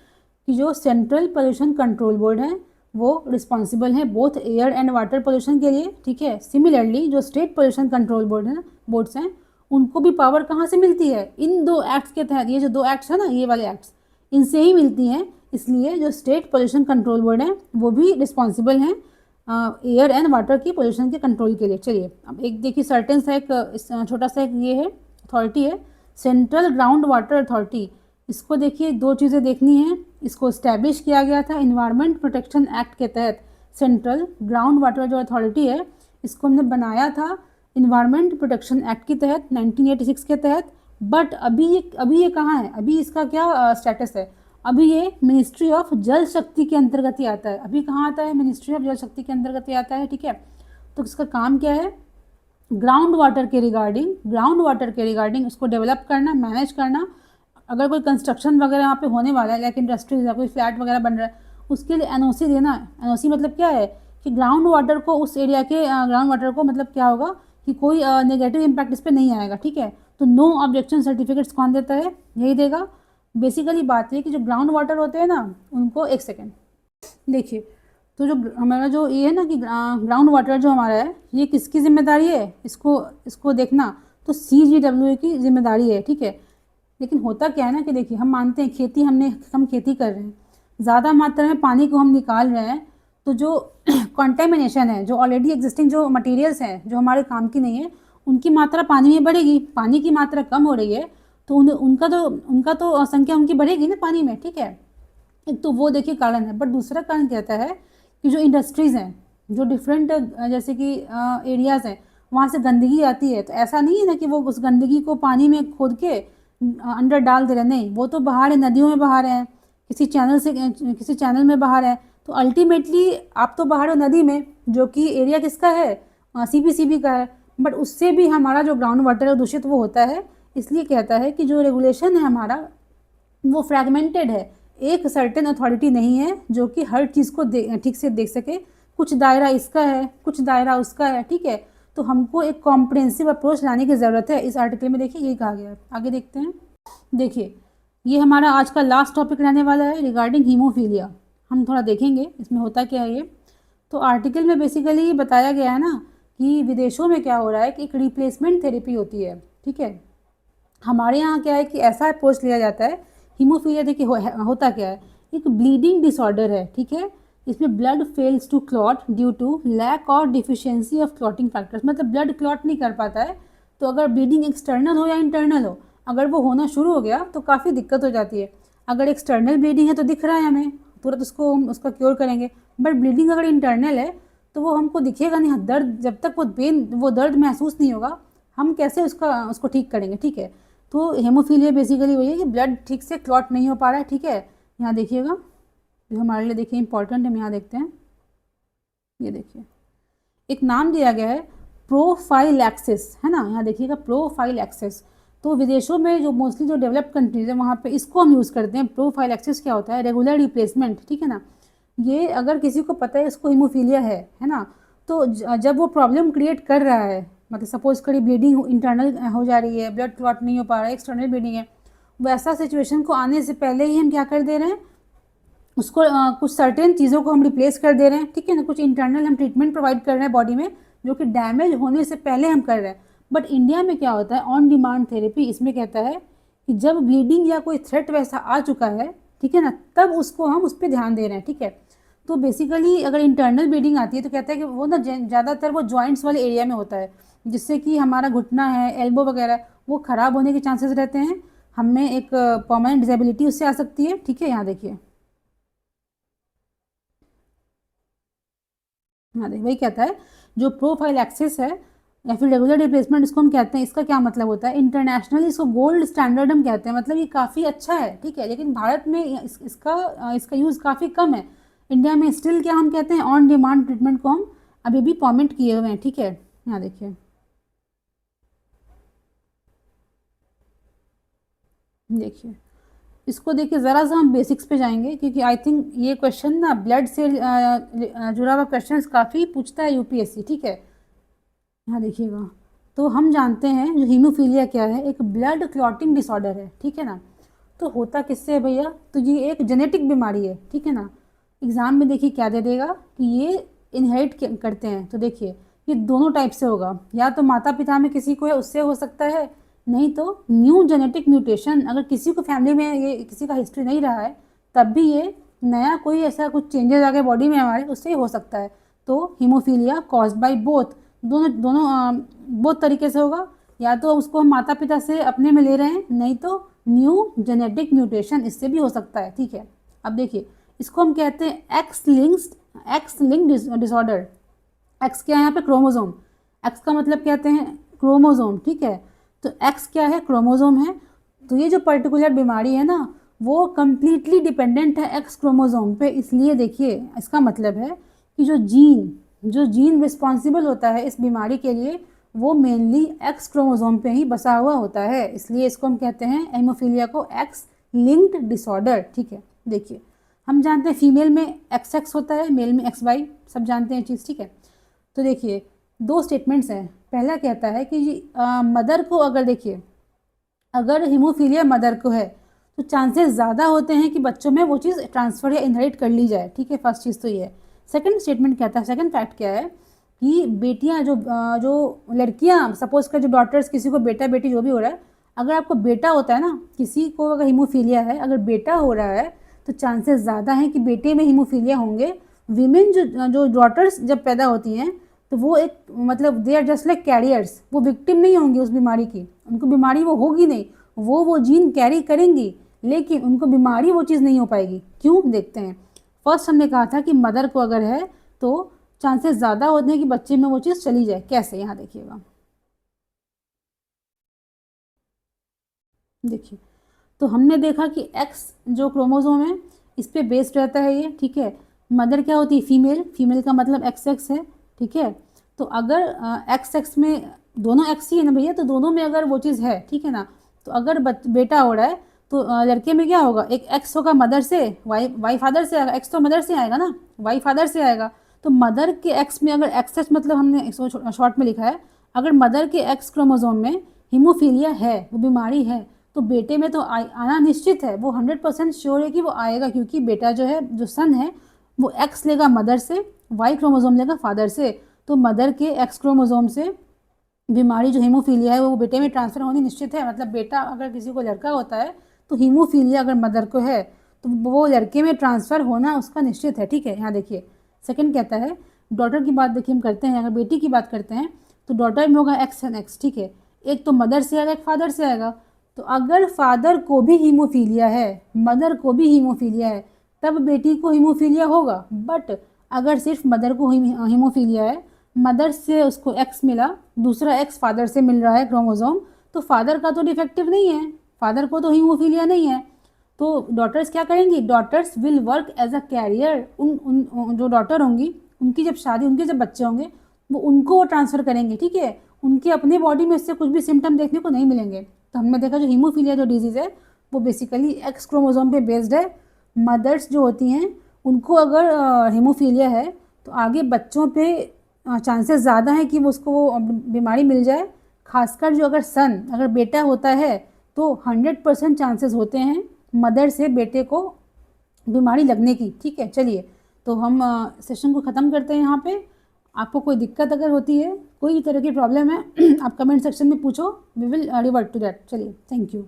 कि जो सेंट्रल पोल्यूशन कंट्रोल बोर्ड है वो रिस्पॉन्सिबल है both air and water pollution के लिए, ठीक है। सिमिलरली जो स्टेट पोल्यूशन कंट्रोल बोर्ड है, बोर्ड्स हैं, उनको भी पावर कहाँ से मिलती है, इन दो एक्ट्स के तहत। ये जो दो एक्ट्स है ना, ये वाले एक्ट्स, इनसे ही मिलती हैं। इसलिए जो स्टेट पोल्यूशन कंट्रोल बोर्ड है वो भी रिस्पॉन्सिबल हैं एयर एंड वाटर की पोल्यूशन के कंट्रोल के लिए। चलिए अब एक देखिए, सर्टेन सा एक छोटा सा एक ये है अथॉरिटी है, सेंट्रल ग्राउंड वाटर अथॉरिटी। इसको देखिए, दो चीज़ें देखनी है। इसको इस्टेब्लिश किया गया था इन्वायरमेंट प्रोटेक्शन एक्ट के तहत। सेंट्रल ग्राउंड वाटर जो अथॉरिटी है, इसको हमने बनाया था इन्वायरमेंट प्रोटेक्शन एक्ट के तहत 1986 के तहत। बट अभी ये कहाँ है, अभी इसका क्या स्टेटस है, अभी ये मिनिस्ट्री ऑफ जल शक्ति के अंतर्गत ही आता है। अभी कहाँ आता है, मिनिस्ट्री ऑफ जल शक्ति के अंतर्गत ही आता है, ठीक है। तो इसका काम क्या है, ग्राउंड वाटर के रिगार्डिंग उसको डेवलप करना, मैनेज करना। अगर कोई कंस्ट्रक्शन वगैरह यहाँ पे होने वाला है, लाइक इंडस्ट्रीज या कोई फ्लैट वगैरह बन रहा है, उसके लिए एनओसी देना। एनओसी मतलब क्या है कि ग्राउंड वाटर को, उस एरिया के ग्राउंड वाटर को, मतलब क्या होगा कि कोई नेगेटिव इम्पैक्ट इस पर नहीं आएगा, ठीक है। तो नो ऑब्जेक्शन सर्टिफिकेट्स कौन देता है, यही देगा। बेसिकली बात ये कि जो ग्राउंड वाटर होते हैं ना, उनको, एक सेकेंड देखिए, तो जो हमारा जो ये है ना कि ग्राउंड वाटर जो हमारा है, ये किसकी जिम्मेदारी है, इसको देखना तो CGWA की जिम्मेदारी है, ठीक है। लेकिन होता क्या है ना कि देखिए, हम मानते हैं हम खेती कर रहे हैं, ज़्यादा मात्रा में पानी को हम निकाल रहे हैं, तो जो कॉन्टेमिनेशन है, जो ऑलरेडी एग्जिस्टिंग जो मटेरियल्स हैं जो हमारे काम की नहीं है, उनकी मात्रा पानी में बढ़ेगी। पानी की मात्रा कम हो रही है तो उनका तो संख्या उनकी बढ़ेगी ना पानी में, ठीक है। एक तो वो देखिए कारण है। बट दूसरा कारण कहता है कि जो इंडस्ट्रीज़ हैं, जो डिफरेंट जैसे कि एरियाज़ हैं, वहाँ से गंदगी आती है, तो ऐसा नहीं है ना कि वो उस गंदगी को पानी में खोद के अंडर डाल दे रहे हैं, नहीं, वो तो बहा रहे, नदियों में बहा रहे हैं, किसी चैनल में बहा रहे हैं। तो अल्टीमेटली आप तो बहा रहे हो नदी में, जो कि एरिया किसका है, CPCB का है। बट उससे भी हमारा जो ग्राउंड वाटर है दूषित वो होता है। इसलिए कहता है कि जो रेगुलेशन है हमारा, वो फ्रैगमेंटेड है। एक सर्टेन अथॉरिटी नहीं है जो कि हर चीज़ को ठीक से देख सके। कुछ दायरा इसका है, कुछ दायरा उसका है, ठीक है। तो हमको एक कॉम्प्रिहेंसिव अप्रोच लाने की ज़रूरत है। इस आर्टिकल में देखिए ये कहा गया है। आगे देखते हैं। देखिए, ये हमारा आज का लास्ट टॉपिक रहने वाला है रिगार्डिंग हीमोफीलिया। हम थोड़ा देखेंगे इसमें होता क्या है ये। तो आर्टिकल में बेसिकली ये बताया गया है ना कि विदेशों में क्या हो रहा है कि एक रिप्लेसमेंट थेरेपी होती है, ठीक है। हमारे यहाँ क्या है कि ऐसा अप्रोच लिया जाता है। हीमोफीलिया देखिए होता क्या है, एक ब्लीडिंग डिसऑर्डर है, ठीक है। इसमें blood fails to clot due to lack और डिफिशियंसी ऑफ क्लॉटिंग फैक्टर्स, मतलब ब्लड क्लॉट नहीं कर पाता है। तो अगर ब्लीडिंग एक्सटर्नल हो या इंटरनल हो, अगर वो होना शुरू हो गया तो काफ़ी दिक्कत हो जाती है। अगर एक्सटर्नल ब्लीडिंग है तो दिख रहा है हमें, तुरंत उसका क्योर करेंगे। बट ब्लीडिंग अगर इंटरनल है तो वो हमको दिखेगा नहीं, दर्द, जब तक वो दर्द महसूस नहीं होगा, हम कैसे उसको ठीक करेंगे, ठीक है। तो हेमोफीलिया बेसिकली वही है कि ब्लड ठीक से क्लॉट नहीं हो पा रहा है, ठीक है। यहाँ देखिएगा, जो हमारे लिए देखिए इंपॉर्टेंट है, हम यहाँ देखते हैं। ये देखिए, एक नाम दिया गया है प्रोफाइलैक्सिस, है ना। यहाँ देखिएगा प्रोफाइलैक्सिस। तो विदेशों में जो मोस्टली जो डेवलप्ड कंट्रीज है वहाँ पे इसको हम यूज़ करते हैं। प्रोफाइलैक्सिस क्या होता है, रेगुलर रिप्लेसमेंट, ठीक है ना। ये अगर किसी को पता है इसको हीमोफीलिया है ना, तो जब वो प्रॉब्लम क्रिएट कर रहा है, मतलब सपोज करी ब्लीडिंग इंटरनल हो जा रही है, ब्लड क्लॉट नहीं हो पा रहा है, एक्सटर्नल ब्लीडिंग है, वैसा सिचुएशन को आने से पहले ही हम क्या कर दे रहे हैं, उसको कुछ सर्टेन चीज़ों को हम रिप्लेस कर दे रहे हैं, ठीक है ना। कुछ इंटरनल हम ट्रीटमेंट प्रोवाइड कर रहे हैं बॉडी में, जो कि डैमेज होने से पहले हम कर रहे हैं। बट इंडिया में क्या होता है, ऑन डिमांड थेरेपी। इसमें कहता है कि जब ब्लीडिंग या कोई थ्रेट वैसा आ चुका है, ठीक है ना, तब उसको हम उस पर ध्यान दे रहे हैं, ठीक है। तो बेसिकली अगर इंटरनल ब्लीडिंग आती है तो कहता है कि वो ना ज़्यादातर वो जॉइंट्स वाले एरिया में होता है, जिससे कि हमारा घुटना है, एल्बो वगैरह, वो ख़राब होने के चांसेस रहते हैं। हमें एक परमानेंट डिसेबिलिटी उससे आ सकती है, ठीक है। यहाँ देखिए, यहाँ देख वही कहता है जो प्रोफाइल एक्सेस है या फिर रेगुलर रिप्लेसमेंट इसको हम कहते हैं, इसका क्या मतलब होता है, इंटरनेशनली इसको गोल्ड स्टैंडर्ड हम कहते हैं, मतलब ये काफ़ी अच्छा है, ठीक है, लेकिन भारत में इसका यूज़ काफ़ी कम है। इंडिया में स्टिल क्या हम कहते हैं, ऑन डिमांड ट्रीटमेंट को हम अभी भी परमिट किए हुए हैं, ठीक है। यहाँ देखिए देखिए इसको देखिए ज़रा सा हम बेसिक्स पे जाएंगे, क्योंकि आई थिंक ये क्वेश्चन ना ब्लड से जुड़ा हुआ क्वेश्चन काफ़ी पूछता है यूपीएससी, ठीक है। यहाँ देखिएगा, तो हम जानते हैं जो हीमोफीलिया क्या है, एक ब्लड क्लॉटिंग डिसऑर्डर है, ठीक है ना। तो होता किससे है भैया, तो ये एक जेनेटिक बीमारी है, ठीक है ना। एग्ज़ाम में देखिए क्या दे देगा कि ये इनहेरिट करते हैं, तो देखिए ये दोनों टाइप से होगा, या तो माता पिता में किसी को है उससे हो सकता है, नहीं तो न्यू जेनेटिक म्यूटेशन, अगर किसी को फैमिली में ये किसी का हिस्ट्री नहीं रहा है तब भी ये नया कोई ऐसा कुछ चेंजेस आ गए बॉडी में हमारे, उससे ही हो सकता है। तो हीमोफीलिया कॉज्ड बाय बोथ, दोनों दोनों बहुत तरीके से होगा, या तो उसको हम माता पिता से अपने में ले रहे हैं, नहीं तो न्यू जेनेटिक म्यूटेशन, इससे भी हो सकता है, ठीक है। अब देखिए इसको हम कहते हैं एक्स लिंक्ड डिसऑर्डर। एक्स क्या है यहाँ पे, क्रोमोजोम, एक्स का मतलब कहते हैं क्रोमोजोम, ठीक है। तो एक्स क्या है, क्रोमोजोम है। तो ये जो पर्टिकुलर बीमारी है ना वो कम्प्लीटली डिपेंडेंट है एक्स क्रोमोजोम पे, इसलिए देखिए इसका मतलब है कि जो जीन रिस्पॉन्सिबल होता है इस बीमारी के लिए वो मेनली एक्स क्रोमोजोम पे ही बसा हुआ होता है, इसलिए इसको हम कहते हैं हेमोफीलिया को एक्स लिंक्ड डिसऑर्डर, ठीक है। देखिए हम जानते हैं फीमेल में XX होता है, मेल में XY, सब जानते हैं चीज़, ठीक है। तो देखिए दो स्टेटमेंट्स हैं, पहला कहता है कि मदर को अगर देखिए अगर हीमोफीलिया मदर को है तो चांसेस ज़्यादा होते हैं कि बच्चों में वो चीज़ ट्रांसफ़र या इनहेरिट कर ली जाए, ठीक है। फर्स्ट चीज़ तो ये है। सेकंड स्टेटमेंट कहता है, सेकंड फैक्ट क्या है कि बेटियां जो लड़कियां, सपोज कर जो डॉटर्स, किसी को बेटा बेटी जो भी हो रहा है, अगर आपको बेटा होता है ना, किसी को अगर हीमोफीलिया है, अगर बेटा हो रहा है तो चांसेस ज़्यादा हैं कि बेटे में हीमोफीलिया होंगे। वीमेन जो डॉटर्स जब पैदा होती हैं तो वो एक मतलब they are just like carriers, वो विक्टिम नहीं होंगी उस बीमारी की, उनको बीमारी वो होगी नहीं, वो जीन कैरी करेंगी, लेकिन उनको बीमारी वो चीज़ नहीं हो पाएगी। क्यों, देखते हैं। फर्स्ट हमने कहा था कि मदर को अगर है तो चांसेस ज़्यादा होते हैं कि बच्चे में वो चीज़ चली जाए, कैसे, यहाँ देखिएगा। देखिए तो हमने देखा कि एक्स जो क्रोमोजोम है इस पे बेस्ड रहता है ये, ठीक है। मदर क्या होती है, फीमेल का मतलब XX है, ठीक है। तो अगर XX में दोनों एक्स ही है ना भैया, तो दोनों में अगर वो चीज़ है, ठीक है ना, तो अगर बेटा हो रहा है तो लड़के में क्या होगा, एक एक्स होगा मदर से, वाई फादर से आएगा, एक्स तो मदर से आएगा ना, वाई फादर से आएगा। तो मदर के एक्स में अगर XX मतलब हमने इसको शॉर्ट में लिखा है, अगर मदर के एक्स क्रोमोजोम में हीमोफीलिया है, वो बीमारी है, तो बेटे में तो आना निश्चित है, वो 100% श्योर है कि वो आएगा, क्योंकि बेटा जो है, जो सन है, वो एक्स लेगा मदर से, वाई क्रोमोजोम लेगा फादर से। तो मदर के एक्स क्रोमोजोम से बीमारी जो हीमोफीलिया है वो बेटे में ट्रांसफ़र होनी निश्चित है। मतलब बेटा अगर किसी को लड़का होता है तो हीमोफीलिया अगर मदर को है तो वो लड़के में ट्रांसफ़र होना उसका निश्चित है, ठीक है। यहाँ देखिए सेकंड कहता है, डॉटर की बात देखिए हम करते हैं, अगर बेटी की बात करते हैं तो डॉटर में होगा X एंड X, ठीक है। एक तो मदर से आएगा, एक फादर से आएगा। तो अगर फादर को भी हीमोफीलिया है, मदर को भी हीमोफीलिया है, तब बेटी को हीमोफीलिया होगा। बट अगर सिर्फ मदर को हीमोफीलिया है, मदर से उसको X मिला, दूसरा X फादर से मिल रहा है क्रोमोजोम, तो फादर का तो डिफेक्टिव नहीं है, फादर को तो हीमोफीलिया नहीं है। तो डॉटर्स क्या करेंगी, daughters will work as a carrier. उन जो डॉटर होंगी उनकी जब शादी, उनके जब बच्चे होंगे वो उनको ट्रांसफ़र करेंगे, ठीक है। उनके अपने बॉडी में इससे कुछ भी सिम्टम देखने को नहीं मिलेंगे। तो हमने देखा जो हीमोफीलिया जो डिजीज़ है वो बेसिकली X क्रोमोजोम पे बेस्ड है। मदर्स जो होती हैं उनको अगर हीमोफीलिया है तो आगे बच्चों पे चांसेस ज़्यादा हैं कि वो उसको वो बीमारी मिल जाए। खासकर जो अगर सन, अगर बेटा होता है तो 100% चांसेस होते हैं मदर से बेटे को बीमारी लगने की, ठीक है। चलिए तो हम सेशन को ख़त्म करते हैं यहाँ पे। आपको कोई दिक्कत अगर होती है, कोई भी तरह की प्रॉब्लम है आप कमेंट सेक्शन में पूछो, we will revert to that. चलिए, थैंक यू।